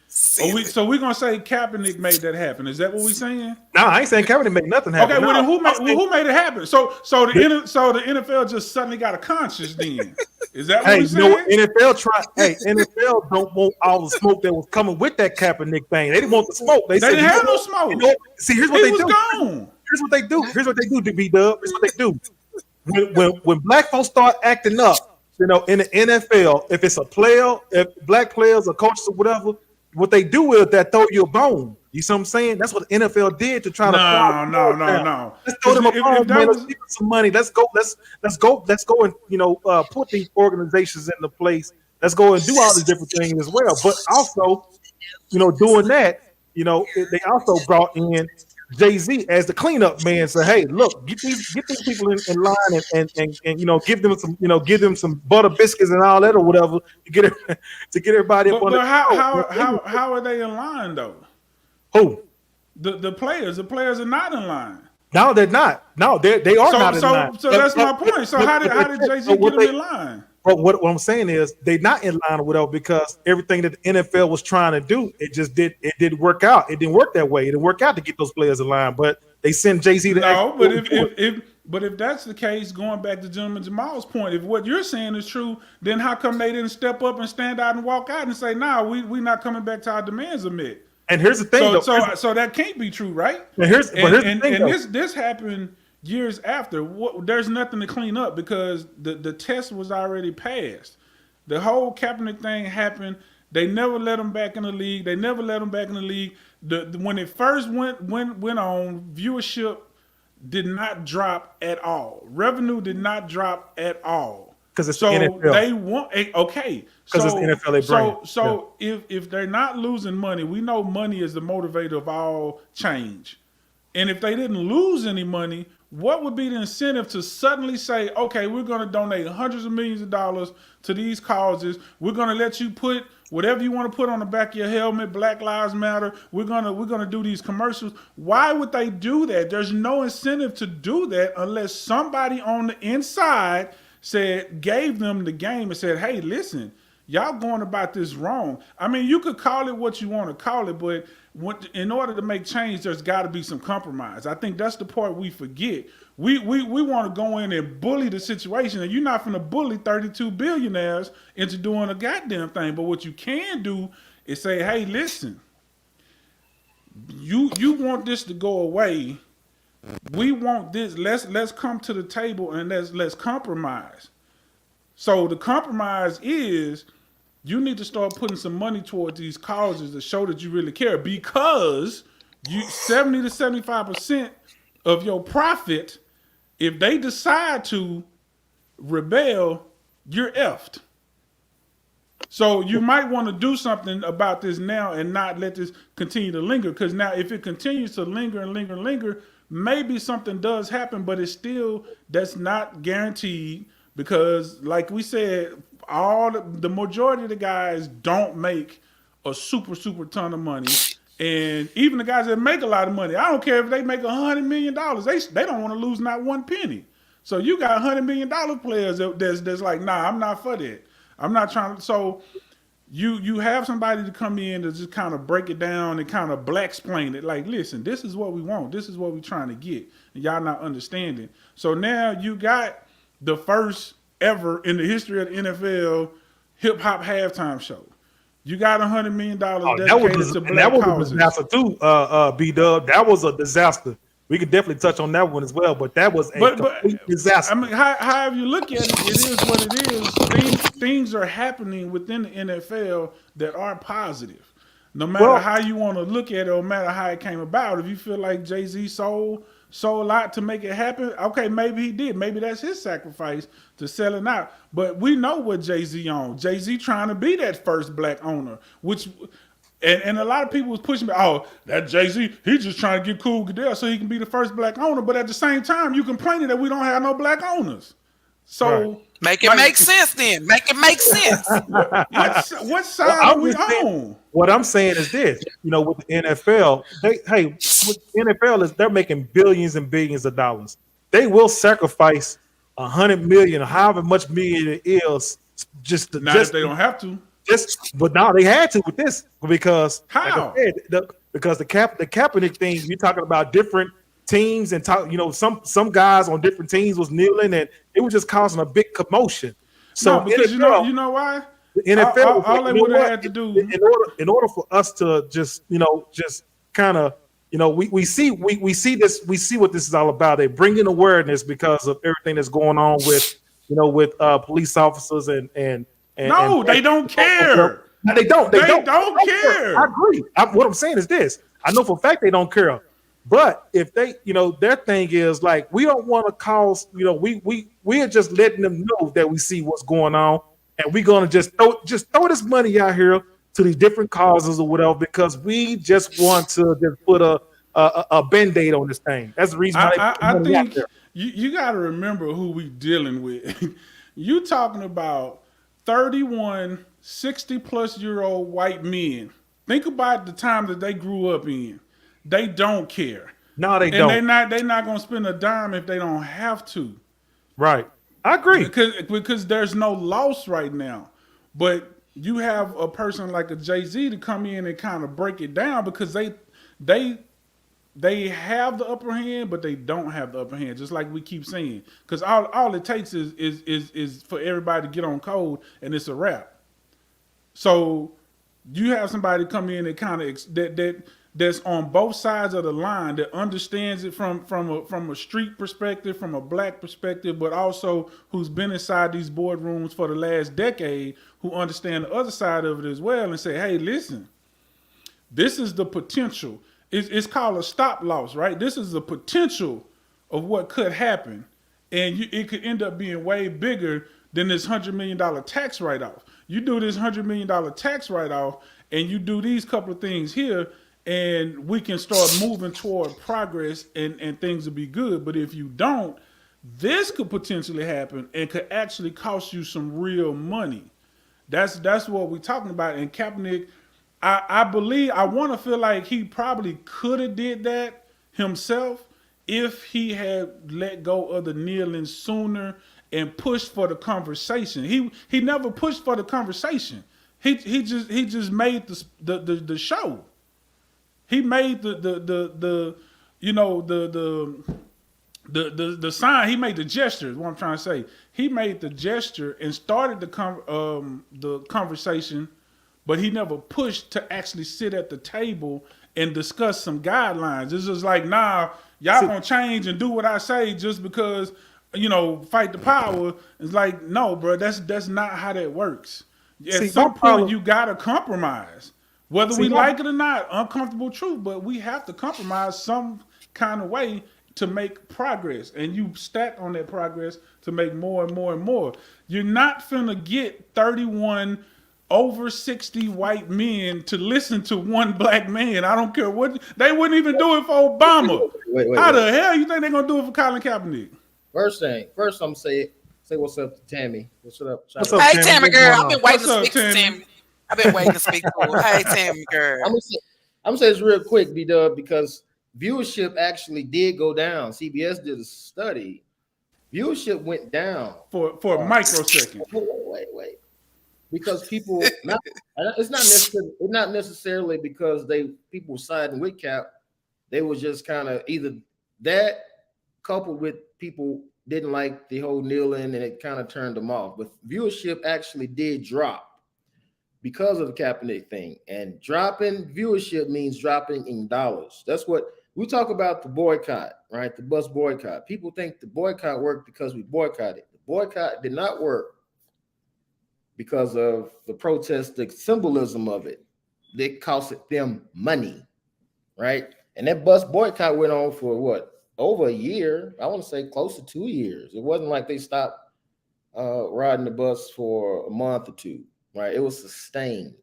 So we're gonna say Kaepernick made that happen. Is that what we're saying? No, I ain't saying Kaepernick make nothing happen. Okay, well then No, who made it happen? So the NFL just suddenly got a conscience then. Is that what Hey, we're saying? NFL don't want all the smoke that was coming with that Kaepernick thing. They didn't want the smoke. They said, didn't have no smoke. See, here's what He they was do. gone. Here's what they do. B-Dub. Here's what they do. When black folks start acting up, in the NFL, if it's a player, if black players or coaches or whatever, what they do is that throw you a bone. You see what I'm saying? That's what the NFL did to try to. No. Let's throw them a bone, man. was- Let's give them some money. Let's go and put these organizations into place. Let's go and do all these different things as well. But also, doing that, they also brought in Jay-Z as the cleanup man. Say, hey, look, get these people in line and give them some butter biscuits and all that or whatever to get everybody up on But the how are they in line though? Who? The players are not in line. No, they're not. No, they are not in line. So that's my point. So how did Jay-Z get them in line? But what I'm saying is they're not in line or whatever because everything that the NFL was trying to do, it didn't work out. It didn't work that way. It didn't work out to get those players in line. But they sent Jay-Z to but if that's the case, going back to Gentleman Jamal's point, if what you're saying is true, then how come they didn't step up and stand out and walk out and say, nah, we're not coming back to our demands are met? And here's the thing, so that can't be true, right? Here's the thing, this happened years after. There's nothing to clean up because the test was already passed. The whole Kaepernick thing happened. They never let him back in the league. When it first went on, viewership did not drop at all. Revenue did not drop at all. Because it's the NFL. They want okay. Because it's the NFL. If they're not losing money, we know money is the motivator of all change. And if they didn't lose any money, what would be the incentive to suddenly say, okay, we're going to donate hundreds of millions of dollars to these causes. We're going to let you put whatever you want to put on the back of your helmet, Black Lives Matter. We're gonna do these commercials. Why would they do that? There's no incentive to do that unless somebody on the inside gave them the game and said, hey, listen, y'all going about this wrong. I mean, you could call it what you want to call it, but in order to make change, there's got to be some compromise. I think that's the part we forget. We want to go in and bully the situation, and you're not going to bully 32 billionaires into doing a goddamn thing. But what you can do is say, hey, listen, you want this to go away. We want this. Let's come to the table and let's compromise. So the compromise is you need to start putting some money towards these causes to show that you really care, because 70 to 75% of your profit, if they decide to rebel, you're effed. So you might want to do something about this now and not let this continue to linger, because now if it continues to linger, maybe something does happen, but that's not guaranteed, because like we said, the majority of the guys don't make a super ton of money. And even the guys that make a lot of money, I don't care if they make $100 million, they don't want to lose not one penny. So you got $100 million players that's like, nah, I'm not for that. I'm not trying to. So you have somebody to come in to just kind of break it down and kind of black explain it. Like, listen, this is what we want. This is what we're trying to get. And y'all not understanding. So now you got the first ever in the history of the NFL hip hop halftime show. You got $100 million dedicated to black causes. That was a disaster too, B-Dub. That was a disaster. We could definitely touch on that one as well, but that was a complete disaster. I mean, however you look at it, it is what it is. Things are happening within the NFL that are positive. No matter how you want to look at it, or no matter how it came about. If you feel like Jay-Z sold a lot to make it happen, okay, maybe he did. Maybe that's his sacrifice to selling out. But we know what Jay-Z on. Jay-Z trying to be that first black owner, which... And a lot of people was pushing me, oh, that Jay-Z, he's just trying to get Cool Goodell so he can be the first black owner. But at the same time, you complaining that we don't have no black owners. So Make it make sense then. Make it make sense. What side are we on? What I'm saying is this, with the NFL, with NFL they're making billions and billions of dollars. They will sacrifice 100 million, or however much million it is, just to, Not if they don't have to. But now they had to with this because how? Like I said, because the Kaepernick thing, you're talking about different teams and some guys on different teams was kneeling and it was just causing a big commotion. So no, because NFL, you know why? The NFL all they would have had to do in order for us to just kind of we see what this is all about. They bring in awareness because of everything that's going on with police officers and no, they don't care. No, they don't care. I agree. What I'm saying is this. I know for a fact they don't care. But if they, their thing is like, we don't want to cause, we are just letting them know that we see what's going on, and we're gonna just throw this money out here to these different causes or whatever because we just want to just put a band-aid on this thing. That's the reason why I think you got to remember who we dealing with. You talking about 31, 60-plus-year-old white men. Think about the time that they grew up in. They don't care. No, they don't. And they're not going to spend a dime if they don't have to. Right. I agree. Because there's no loss right now. But you have a person like a Jay-Z to come in and kind of break it down because they have the upper hand, but they don't have the upper hand, just like we keep saying. Because all it takes is for everybody to get on code, and it's a wrap. So you have somebody come in and kind of that's on both sides of the line, that understands it from a street perspective, from a black perspective, but also who's been inside these boardrooms for the last decade, who understand the other side of it as well, and say, hey, listen, this is the potential. It's called a stop loss, right? This is the potential of what could happen, and it could end up being way bigger than this $100 million tax write-off. You do this $100 million tax write-off, and you do these couple of things here, and we can start moving toward progress, and things will be good. But if you don't, this could potentially happen and could actually cost you some real money. That's what we're talking about. And Kaepernick, I want to feel like he probably could have did that himself if he had let go of the kneeling sooner and pushed for the conversation. He never pushed for the conversation. He just made the show. He made the sign. He made the gesture. Is what I'm trying to say. He made the gesture and started the conversation, but he never pushed to actually sit at the table and discuss some guidelines. It's just like, nah, y'all gonna change and do what I say just because, fight the power. It's like, no, bro, that's not how that works. At some point, you gotta compromise. Whether we like it or not, uncomfortable truth, but we have to compromise some kind of way to make progress. And you stack on that progress to make more and more and more. You're not finna get 31 over 60 white men to listen to one black man. I don't care what. They wouldn't even do it for Obama. How the hell you think they're going to do it for Colin Kaepernick? First I'm going to say what's up to Tammy. What's up? Hey, Tammy, girl. I've been waiting to speak to Tammy. I've been waiting to speak to her. Hey, Tammy, girl. I'm gonna say this real quick, B-Dub, because viewership actually did go down. CBS did a study. Viewership went down for a microsecond. Wait. Because people, it's not necessarily because people siding with Cap. They was just kind of either that coupled with people didn't like the whole kneeling and it kind of turned them off. But viewership actually did drop because of the Kaepernick thing. And dropping viewership means dropping in dollars. That's what we talk about, the boycott, right? The bus boycott. People think the boycott worked because we boycotted. The boycott did not work because of the protest, the symbolism of it. It costed them money, right? And that bus boycott went on for what? Over a year. I want to say close to 2 years. It wasn't like they stopped riding the bus for a month or two. Right, it was sustained.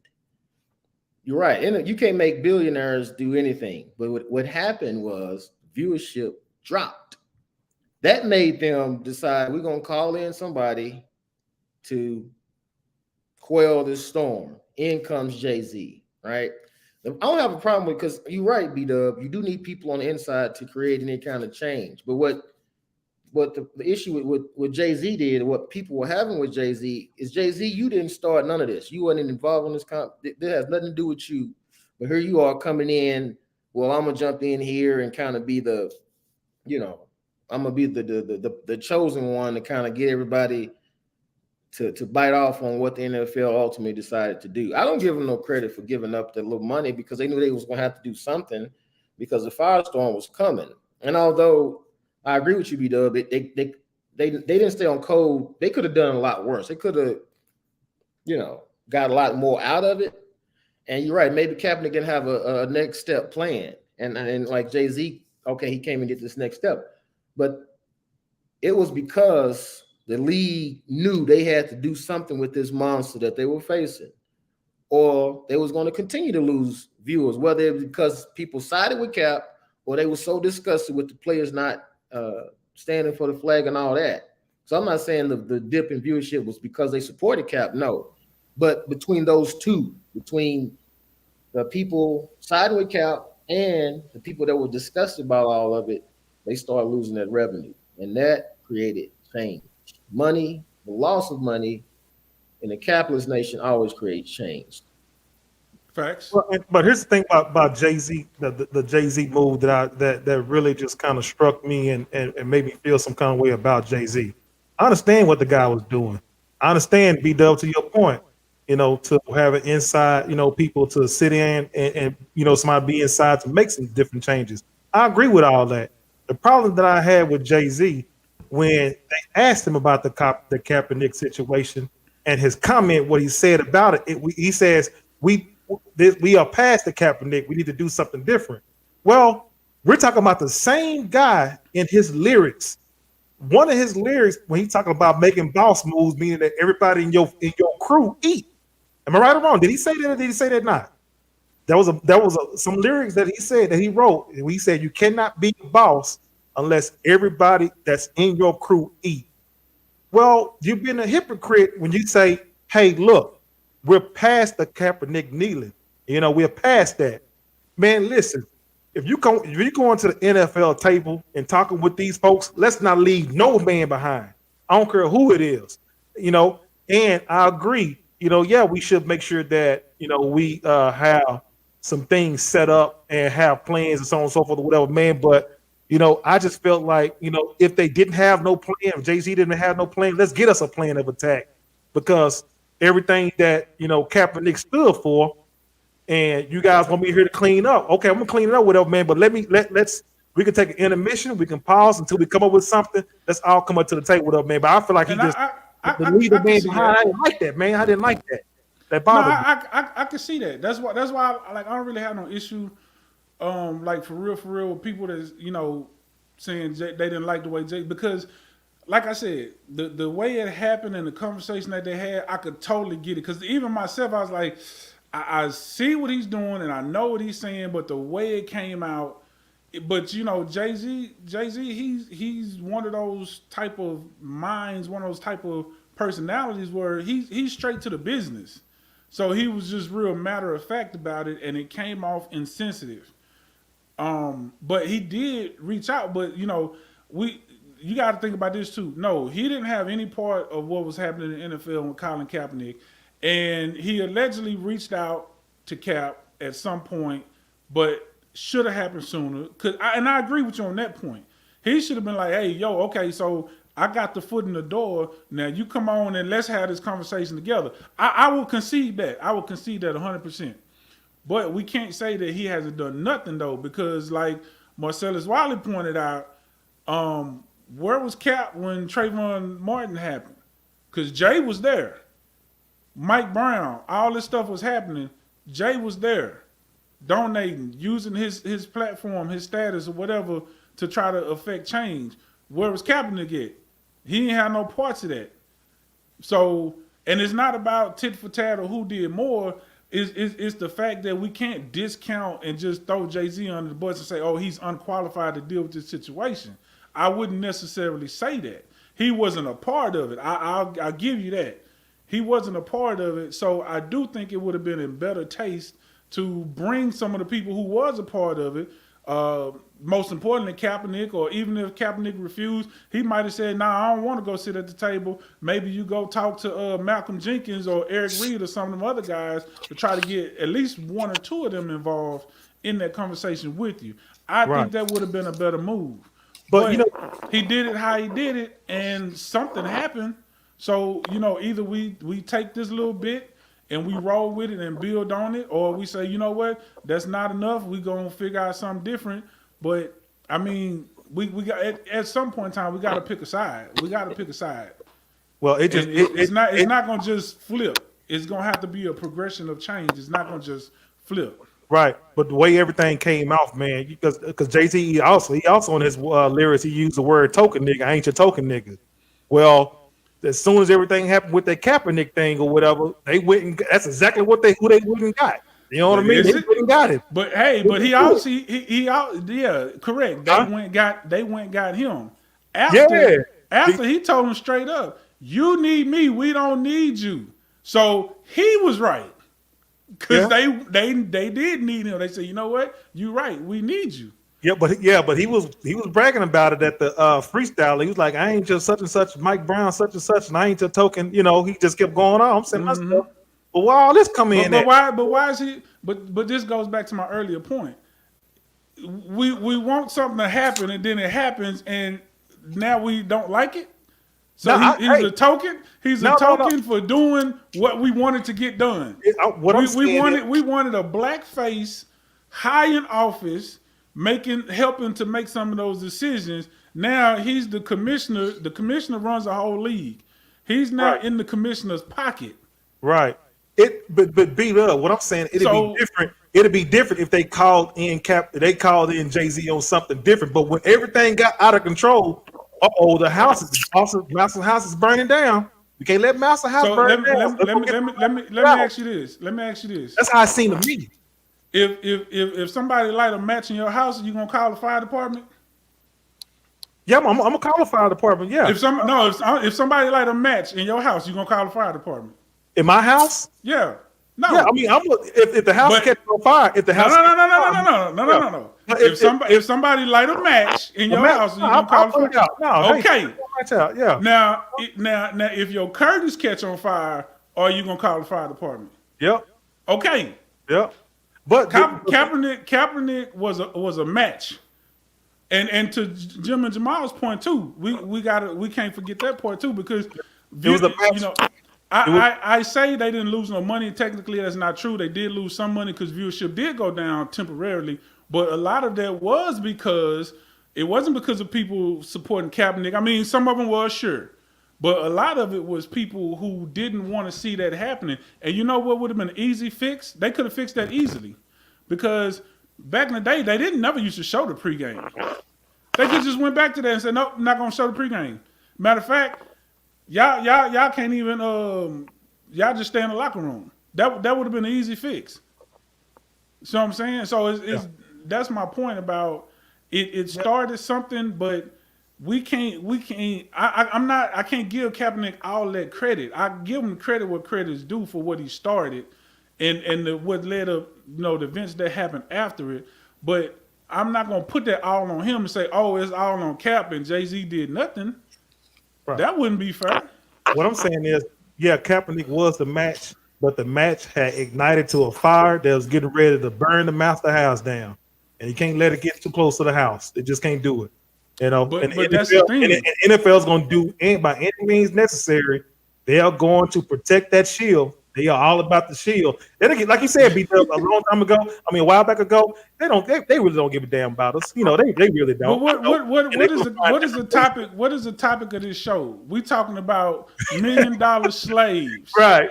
You're right. And you can't make billionaires do anything. But what happened was viewership dropped. That made them decide we're gonna call in somebody to quell this storm. In comes Jay-Z, right? I don't have a problem with, because you're right, B-Dub. You do need people on the inside to create any kind of change. But what the issue with Jay-Z did, what people were having with Jay-Z is, Jay-Z, you didn't start none of this. You wasn't involved in this. It has nothing to do with you. But here you are coming in. Well, I'm gonna jump in here and kind of be the, I'm gonna be the chosen one to kind of get everybody to bite off on what the NFL ultimately decided to do. I don't give them no credit for giving up that little money, because they knew they was gonna have to do something, because the firestorm was coming. And although I agree with you, B-Dub, they didn't stay on code. They could have done a lot worse. They could have, got a lot more out of it. And you're right, maybe Kaepernick didn't have a next step plan. And like Jay-Z, okay, he came and did this next step. But it was because the league knew they had to do something with this monster that they were facing, or they was going to continue to lose viewers, whether it was because people sided with Cap, or they were so disgusted with the players not standing for the flag and all that. So I'm not saying the dip in viewership was because they supported Cap, no. But between those two, between the people siding with Cap and the people that were disgusted about all of it, they started losing that revenue. And that created change. Money, the loss of money in a capitalist nation always creates change. Facts. But here's the thing about Jay-Z, the Jay-Z move that really just kind of struck me and made me feel some kind of way about Jay-Z. I understand what the guy was doing. I understand, B-Dub, to your point, to have an inside, people to sit in and somebody be inside to make some different changes. I agree with all that. The problem that I had with Jay-Z, when they asked him about the Kaepernick situation and his comment, what he said about it, he says, we are past the Kaepernick. We need to do something different. Well, we're talking about the same guy in his lyrics. One of his lyrics, when he's talking about making boss moves, meaning that everybody in your crew eat. Am I right or wrong? Did he say that or did he say that not? There was some lyrics that he said that he wrote. And he said, you cannot be a boss unless everybody that's in your crew eat. Well, you've been a hypocrite when you say, hey, look, we're past the Kaepernick kneeling. We're past that. Man, listen, if you go into the NFL table and talking with these folks, let's not leave no man behind. I don't care who it is, and I agree, we should make sure that, we have some things set up and have plans and so on and so forth or whatever, man. But I just felt like, if they didn't have no plan, if Jay-Z didn't have no plan, let's get us a plan of attack, because everything that, Kaepernick stood for, and you guys want me here to clean up. Okay, I'm gonna clean it up, whatever, man. But we can take an intermission, we can pause until we come up with something. Let's all come up to the table, whatever, man. But I feel like he just the leader man behind. I didn't like that, man. I didn't like that. That bothered me. I can see that. That's why I don't really have no issue. Like for real, with people that's saying they didn't like the way Jay, because like I said, the way it happened and the conversation that they had, I could totally get it. Because even myself, I was like, I see what he's doing and I know what he's saying, but the way it came out, but Jay-Z, he's one of those type of minds, one of those type of personalities where he's straight to the business. So he was just real matter of fact about it, and it came off insensitive. But he did reach out, but you got to think about this too. No, he didn't have any part of what was happening in the NFL with Colin Kaepernick, and he allegedly reached out to Cap at some point, but should have happened sooner. And I agree with you on that point. He should have been like, "Hey, okay, so I got the foot in the door. Now you come on and let's have this conversation together." I will concede that. I will concede that 100%. But we can't say that he hasn't done nothing though, because like Marcellus Wiley pointed out, where was Cap when Trayvon Martin happened? Because Jay was there. Mike Brown, all this stuff was happening. Jay was there, donating, using his platform, his status or whatever to try to affect change. Where was Kaepernick at? He didn't have no parts of that. So, and it's not about tit for tat or who did more. It's the fact that we can't discount and just throw Jay-Z under the bus and say, oh, he's unqualified to deal with this situation. I wouldn't necessarily say that. He wasn't a part of it. I'll give you that. He wasn't a part of it, so I do think it would have been in better taste to bring some of the people who was a part of it. Most importantly, Kaepernick, or even if Kaepernick refused, he might have said, "Nah, I don't want to go sit at the table. Maybe you go talk to Malcolm Jenkins or Eric Reed or some of them other guys to try to get at least one or two of them involved in that conversation with you." I think that would have been a better move. But you know, he did it how he did it, and something happened. So, either we take this little bit and we roll with it and build on it, or we say, you know what, that's not enough. We're going to figure out something different. But, I mean, we got at some point in time, we got to pick a side. We got to pick a side. Well, it's not going to just flip. It's going to have to be a progression of change. It's not going to just flip. Right, but the way everything came off, man, because Jay-Z he also in his lyrics he used the word token nigga, I ain't your token nigga. Well, as soon as everything happened with that Kaepernick thing or whatever, they went and that's exactly who they went and got. You know what I mean? They went and got it. But hey, but he also yeah, correct. They went and got him after he told them straight up, "You need me, we don't need you." So he was right. Because they did need him. They said, you know what? You're right. We need you. But he was bragging about it at the freestyle. He was like, I ain't just such and such, Mike Brown, such and such, and I ain't just token. He just kept going on. I'm saying myself, but why all this come in? But why is he? But this goes back to my earlier point. We want something to happen, and then it happens, and now we don't like it. So he's a token. He's a token for doing what we wanted to get done. We wanted a black face, high in office, helping to make some of those decisions. Now he's the commissioner. The commissioner runs the whole league. He's now in the commissioner's pocket. Right. But beat up. What I'm saying, it'd be different. It'd be different if they called in Jay-Z on something different. But when everything got out of control. Master house is burning down. We can't let Master house burn down. Let me ask you this. That's how it seemed to me. If somebody light a match in your house, you gonna call the fire department? Yeah, I'm gonna call the fire department. Yeah. If somebody light a match in your house, you gonna call the fire department? In my house? Yeah. No. Yeah, I mean, if the house catches on fire, if the house no. If somebody light a match in your house, you gonna call the fire. No, okay. Yeah. Now, if your curtains catch on fire, are you gonna call the fire department? Yep. Okay. Yep. But Kaepernick was a match, and to Jim and Jamal's point too, we can't forget that point too, because it was a match. I say they didn't lose no money. Technically, that's not true. They did lose some money because viewership did go down temporarily. But a lot of that was because it wasn't because of people supporting Kaepernick. I mean, some of them was, sure. But a lot of it was people who didn't want to see that happening. And you know what would have been an easy fix? They could have fixed that easily. Because back in the day, they never used to show the pregame. They could just went back to that and said, nope, I'm not going to show the pregame. Matter of fact, Y'all can't even y'all just stay in the locker room. That would have been an easy fix. See what I'm saying? So that's my point about it. It started something, but I can't give Kaepernick all that credit. I give him credit what credit is due for what he started and what led up, the events that happened after it. But I'm not gonna put that all on him and say, oh, it's all on Cap and Jay-Z did nothing. Right. That wouldn't be fair. What I'm saying is, yeah, Kaepernick was the match, but the match had ignited to a fire that was getting ready to burn the Master house down. And you can't let it get too close to the house. They just can't do it. But that's the thing. And NFL is going to do, by any means necessary, they are going to protect that shield. They are all about the shield. They don't get, like you said, beat up a long time ago. I mean, a while back ago. They really don't give a damn about us. They really don't. But what is the topic? What is the topic of this show? We talking about $1 million slaves. Right.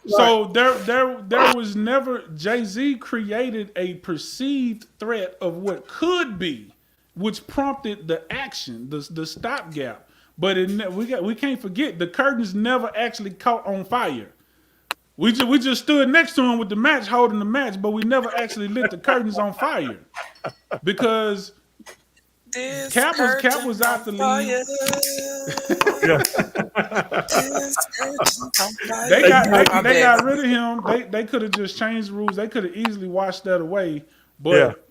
So there was never, Jay-Z created a perceived threat of what could be, which prompted the action, the stopgap. But we can't forget the curtains never actually caught on fire. We just stood next to him with the match, holding the match, but we never actually lit the curtains on fire because This Cap was out the league. They got rid of him. They could have just changed the rules. They could have easily washed that away. But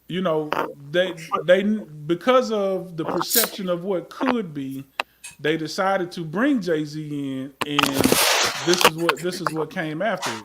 you know, they because of the perception of what could be, they decided to bring Jay-Z in, and this is what came after it.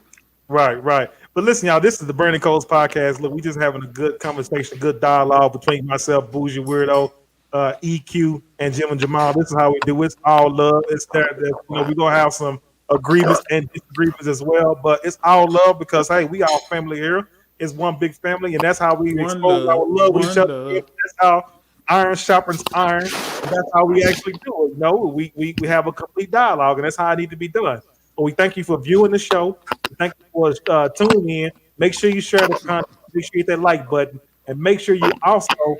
Right. But listen, y'all, this is the Brandon Coles podcast. Look, we just having a good conversation, good dialogue between myself, Bougie Weirdo, EQ, and Jim and Jamal. This is how we do it. It's all love. It's that you know, we're gonna have some agreements and disagreements as well, but it's all love because hey, we all family here. It's one big family, and that's how we expose our love with each other. That's how iron sharpens iron. That's how we actually do it. You know, we have a complete dialogue, and that's how it needs to be done. But we thank you for viewing the show. Thank you for tuning in. Make sure you share the content. Make sure you hit that like button, and make sure you also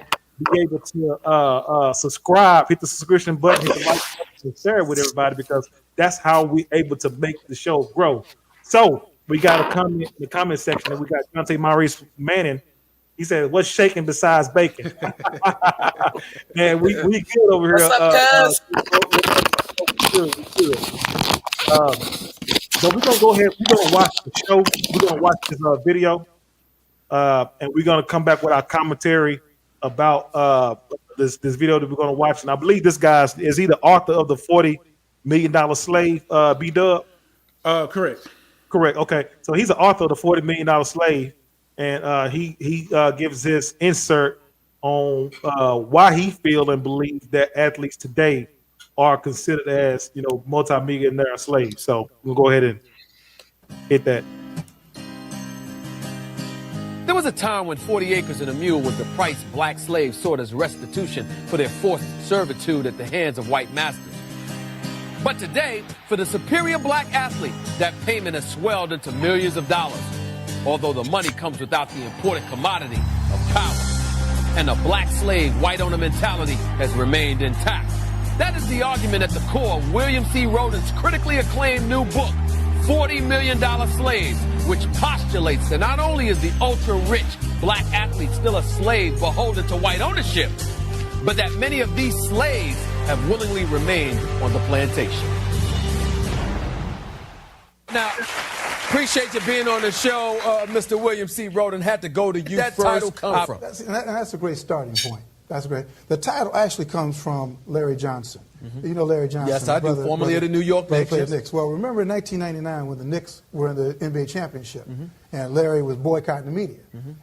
be able to subscribe, hit the subscription button, hit the like button, and share it with everybody because that's how we're able to make the show grow. So we got a comment in the comment section, and we got Dante Maurice Manning. He said, "What's shaking besides bacon?" Man, we good over here. What's up, good. So we're gonna go ahead. We're gonna watch the show. We're gonna watch this video, and we're gonna come back with our commentary about this video that we're gonna watch. And I believe this guy is he the author of the $40 Million Slave? B-Dub. Correct. Okay, so he's the author of the $40 Million Slave, and he gives his insert on why he feel and believes that athletes today are considered as, you know, multi-millionaire slaves. So we'll go ahead and hit that. There was a time when 40 acres and a mule was the price black slaves sought as restitution for their forced servitude at the hands of white masters. But today, for the superior black athlete, that payment has swelled into millions of dollars, although the money comes without the important commodity of power. And the black slave white owner mentality has remained intact. That is the argument at the core of William C. Rhoden's critically acclaimed new book, $40 Million Slaves, which postulates that not only is the ultra-rich black athlete still a slave beholden to white ownership, but that many of these slaves have willingly remained on the plantation. Now, appreciate you being on the show, Mr. William C. Rhoden. Had to go to you that first. Title come from? That's a great starting point. That's great. The title actually comes from Larry Johnson. Mm-hmm. You know Larry Johnson. Yes, I do. Formerly of the New York Knicks. Well, remember in 1999 when the Knicks were in the NBA championship, and Larry was boycotting the media,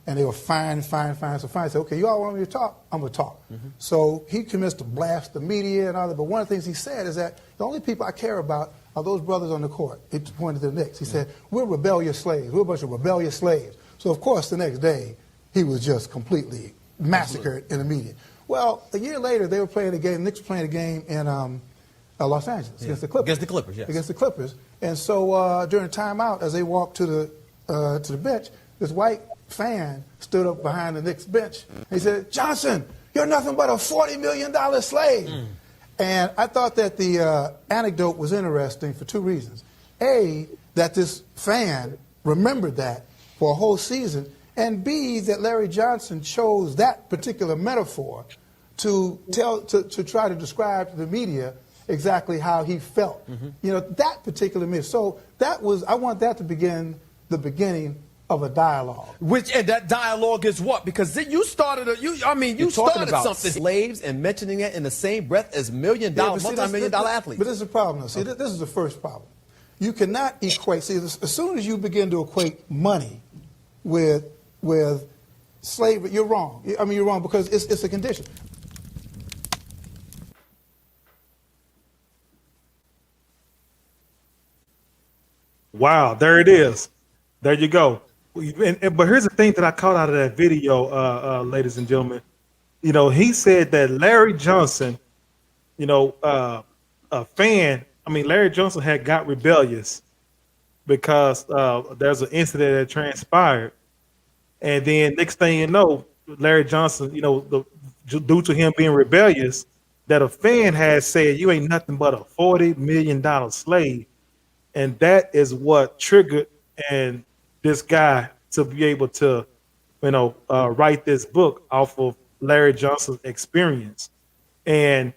and they were fine. So fine said, okay, you all want me to talk? I'm going to talk. So he commenced to blast the media and all that. But one of the things he said is that the only people I care about are those brothers on the court. He pointed to the Knicks. He said, we're rebellious slaves. We're a bunch of rebellious slaves. So, of course, the next day, he was just completely massacred in the media. Well, a year later, they were playing a game. Knicks were playing a game in Los Angeles against the Clippers. Against the Clippers, yes. Against the Clippers. And so during timeout, as they walked to the bench, this white fan stood up behind the Knicks bench. He said, "Johnson, you're nothing but a $40 million slave." And I thought that the anecdote was interesting for two reasons. A, that this fan remembered that for a whole season. And B, that Larry Johnson chose that particular metaphor to try to describe to the media exactly how he felt. You know, that particular myth. So I want that to begin the beginning of a dialogue. And that dialogue is what? Because you started something slaves and mentioning it in the same breath as multi-million dollar athletes. But this is a problem. Though. See, this is the first problem. You cannot equate. See, as soon as you begin to equate money with slavery, you're wrong. I mean, you're wrong because it's a condition. Wow, there it is. There you go. But here's the thing that I caught out of that video, ladies and gentlemen. You know, he said that Larry Johnson, you know, a fan. I mean, Larry Johnson had got rebellious because there's an incident that transpired. And then next thing you know, Larry Johnson, you know, due to him being rebellious, that a fan has said, "You ain't nothing but a $40 million slave." And that is what triggered this guy to be able to, you know, write this book off of Larry Johnson's experience, and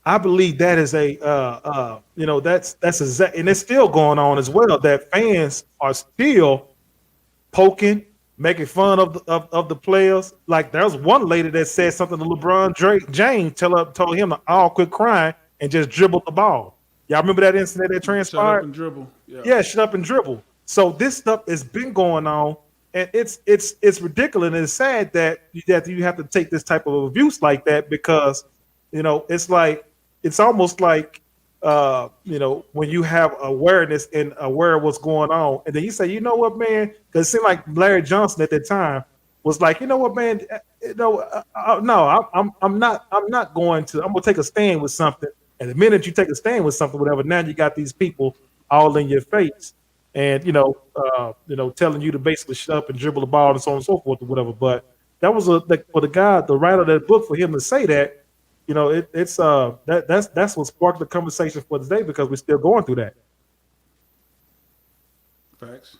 I believe that is that's exact, and it's still going on as well. That fans are still poking, making fun of the players. Like there was one lady that said something to James, told him to all quit crying and just dribble the ball. Y'all remember that incident that transpired? Shut up and dribble. Yeah, shut up and dribble. So this stuff has been going on, and it's ridiculous and it's sad that you have to take this type of abuse like that because it's almost like when you have awareness and aware of what's going on, and then you say, you know what, man, because it seemed like Larry Johnson at that time was like, you know what, man, no, I'm not going to. I'm gonna take a stand with something. And the minute you take a stand with something, whatever, now you got these people all in your face, and telling you to basically shut up and dribble the ball and so on and so forth or whatever. But that was for the writer of that book, for him to say that, that's what sparked the conversation for today because we're still going through that. Facts.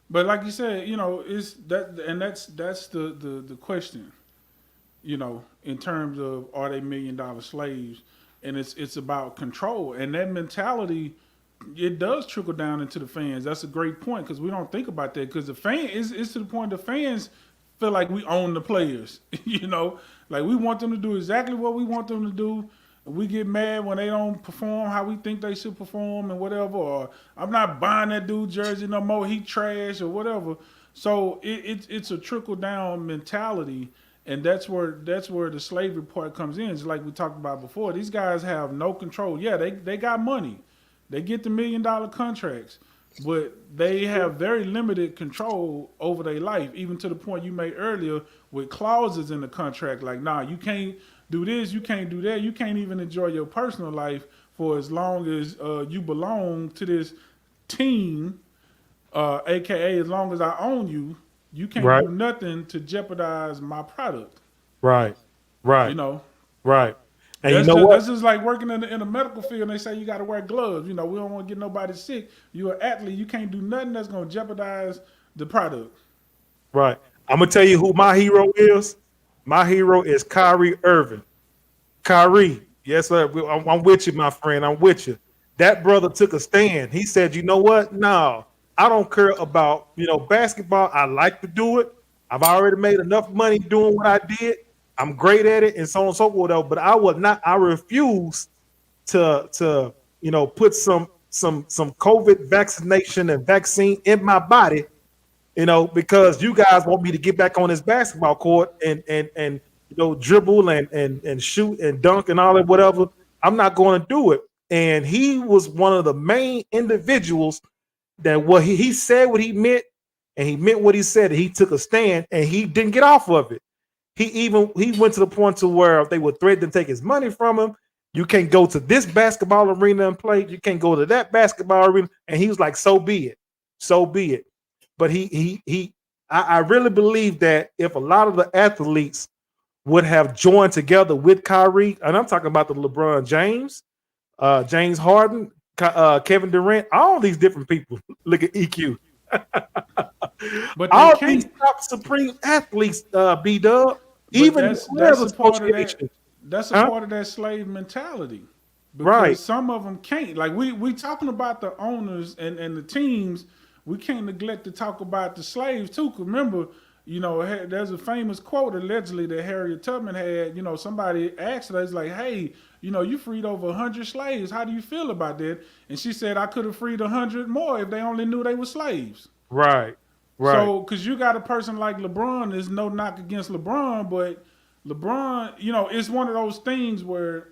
But like you said, it's that, and that's the question, in terms of are they $1 million slaves, and it's about control, and that mentality, it does trickle down into the fans. That's a great point because we don't think about that because the fan is to the point the fans feel like we own the players, like we want them to do exactly what we want them to do. We get mad when they don't perform how we think they should perform and whatever, or I'm not buying that dude jersey no more, he trash or whatever. So it's a trickle down mentality, and that's where the slavery part comes in. Just like we talked about before, these guys have no control. Yeah, they got money, they get the $1 million contracts, but they have very limited control over their life, even to the point you made earlier with clauses in the contract like, nah, you can't do this, you can't do that, you can't even enjoy your personal life for as long as you belong to this team, aka as long as I own you, you can't do nothing to jeopardize my product. Right. Right. Right. And that's just like working in the medical field, and they say you got to wear gloves. We don't want to get nobody sick. You're an athlete. You can't do nothing that's going to jeopardize the product. Right. I'm going to tell you who my hero is. My hero is Kyrie Irving. Kyrie, yes, sir. I'm with you, my friend. I'm with you. That brother took a stand. He said, you know what? No, I don't care about, basketball. I like to do it. I've already made enough money doing what I did. I'm great at it and so on and so forth. But I refuse to put some COVID vaccination and vaccine in my body, because you guys want me to get back on this basketball court and dribble and shoot and dunk and all that, whatever. I'm not going to do it. And he was one of the main individuals that what he said what he meant, and he meant what he said. He took a stand and he didn't get off of it. He went to the point to where they would threaten to take his money from him. You can't go to this basketball arena and play. You can't go to that basketball arena. And he was like, so be it. So be it. But I really believe that if a lot of the athletes would have joined together with Kyrie, and I'm talking about the LeBron James, James Harden, Kevin Durant, all these different people. Look at EQ. But all these top supreme athletes, B-Dub, even that's a part of that slave mentality. Because some of them can't. Like we talking about the owners and the teams. We can't neglect to talk about the slaves too. 'Cause remember, there's a famous quote allegedly that Harriet Tubman had. Somebody asked her, it's like, hey, you freed over 100 slaves. How do you feel about that? And she said, I could have freed 100 more if they only knew they were slaves. Right. So, because you got a person like LeBron, there's no knock against LeBron, but LeBron, it's one of those things where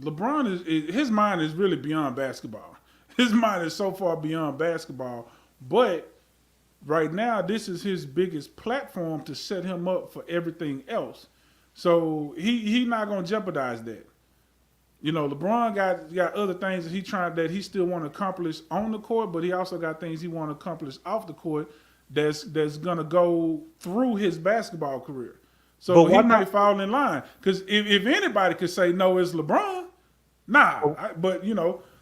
LeBron his mind is really beyond basketball. His mind is so far beyond basketball, but right now, this is his biggest platform to set him up for everything else. So he not gonna jeopardize that. LeBron got other things that he still want to accomplish on the court, but he also got things he want to accomplish off the court that's gonna go through his basketball career. So he might fall in line because if anybody could say no, it's LeBron. Nah, but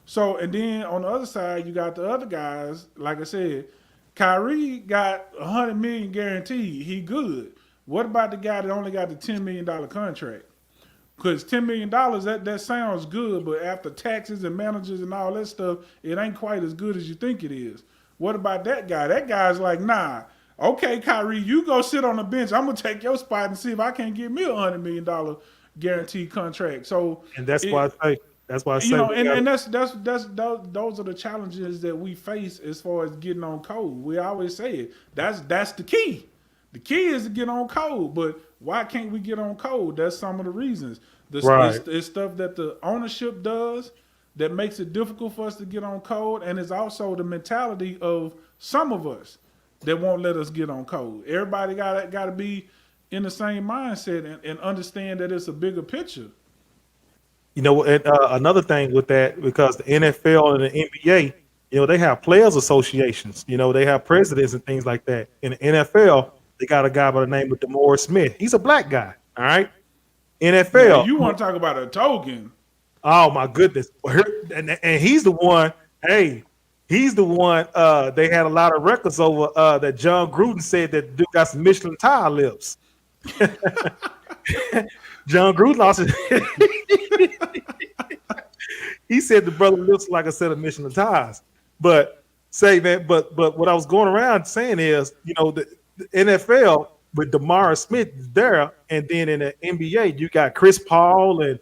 So and then on the other side, you got the other guys. Like I said, Kyrie got $100 million guaranteed. He good, What about the guy that only got the $10 million contract? Because $10 million, that sounds good, but after taxes and managers and all that stuff, it ain't quite as good as you think it is. What about that guy? That guy's like, nah, okay, Kyrie, you go sit on the bench. I'm going to take your spot and see if I can't get me a $100 million guaranteed contract. So, And that's why I say, those are the challenges that we face as far as getting on code. We always say it. That's the key. The key is to get on code, but why can't we get on code? That's some of the reasons. It's stuff that the ownership does that makes it difficult for us to get on code, and it's also the mentality of some of us that won't let us get on code. Everybody got to be in the same mindset and understand that it's a bigger picture. You know, and, another thing with that, because the NFL and the NBA, you know, they have players associations. You know, they have presidents and things like that. In the NFL, they got a guy by the name of DeMaurice Smith. He's a black guy. All right. NFL. Now, you want to talk about a token? Oh my goodness. And he's the one. Hey, he's the one. They had a lot of records over that John Gruden said that dude got some Michelin tire lips. John Gruden lost it. He said the brother looks like a set of Michelin tires. But what I was going around saying is, you know, the NFL with DeMaurice Smith is there, and then in the NBA you got Chris Paul, and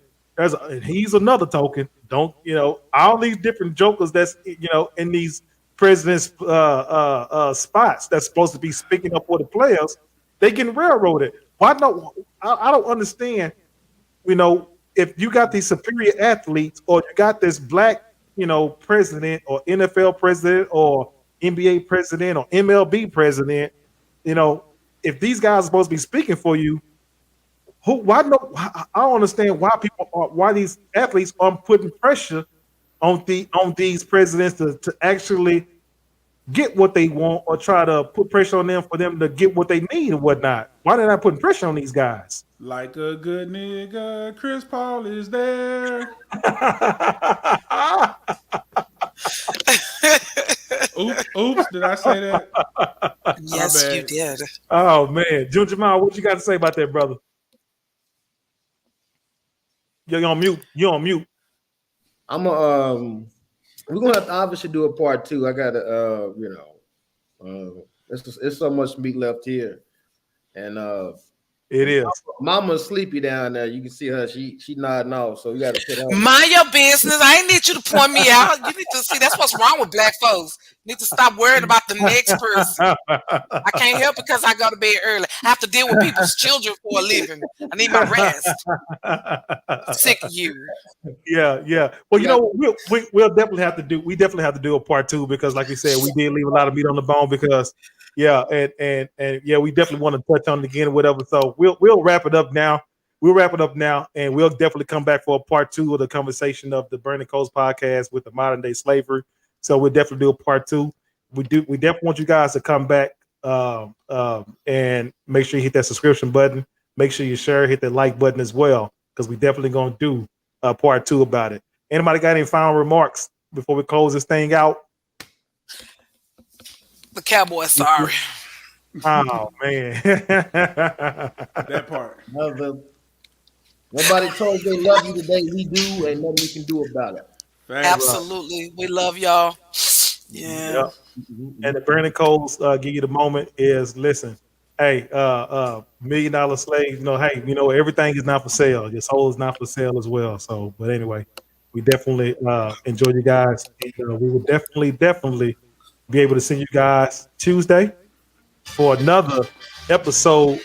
he's another token. Don't, you know, all these different jokers that's, you know, in these presidents' spots that's supposed to be speaking up for the players, they getting railroaded. Why not? I don't understand. You know, if you got these superior athletes, or you got this black, you know, president, or NFL president, or NBA president, or MLB president, you know, if these guys are supposed to be speaking for you, why no? I don't understand why these athletes aren't putting pressure on these presidents to actually get what they want, or try to put pressure on them for them to get what they need and whatnot. Why they're not putting pressure on these guys? Like a good nigga, Chris Paul is there. Oops, did I say that? Yes, you did. Oh man, June Jamal, what you got to say about that, brother? You're on mute. You're on mute. We're gonna have to obviously do a part 2. I gotta, it's so much meat left here, and it is. Mama's sleepy down there. You can see her. She nodding off. So we gotta put her. Mind your business. I ain't need you to point me out. You need to see. That's what's wrong with black folks. You need to stop worrying about the next person. I can't help because I go to bed early. I have to deal with people's children for a living. I need my rest. I'm sick of you. Yeah. Well, you know, we'll definitely have to do. We definitely have to do a part 2, because, like we said, we did leave a lot of meat on the bone. Because, yeah, and yeah, we definitely want to touch on it again or whatever. So we'll wrap it up now. And we'll definitely come back for a part 2 of the conversation of the Burning Coals podcast with the modern day slavery. So we'll definitely do a part 2. We definitely want you guys to come back and make sure you hit that subscription button. Make sure you share, hit that like button as well, because we definitely gonna do a part 2 about it. Anybody got any final remarks before we close this thing out? The Cowboys, sorry. Oh man. That part. Nobody told you they love you today. We do, and nothing we can do about it. Absolutely. We love y'all. Yeah. And the Burning Coals give you the moment is, listen, hey, $1 million slave, you know, hey, you know, everything is not for sale. Your soul is not for sale as well. So, but anyway, we definitely enjoy you guys. And, we will definitely be able to see you guys Tuesday for another episode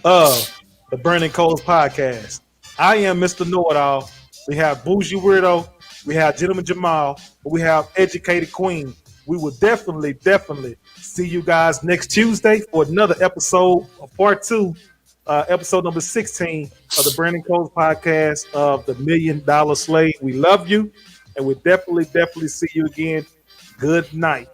of the Burning Coals podcast. I am Mr. Know-It-All. We have Bougie Weirdo. We have Gentleman Jamal. We have Educated Queen. We will definitely see you guys next Tuesday for another episode of part 2, episode number 16 of the Burning Coals podcast of the $1 Million Slave. We love you, and we'll definitely see you again. Good night.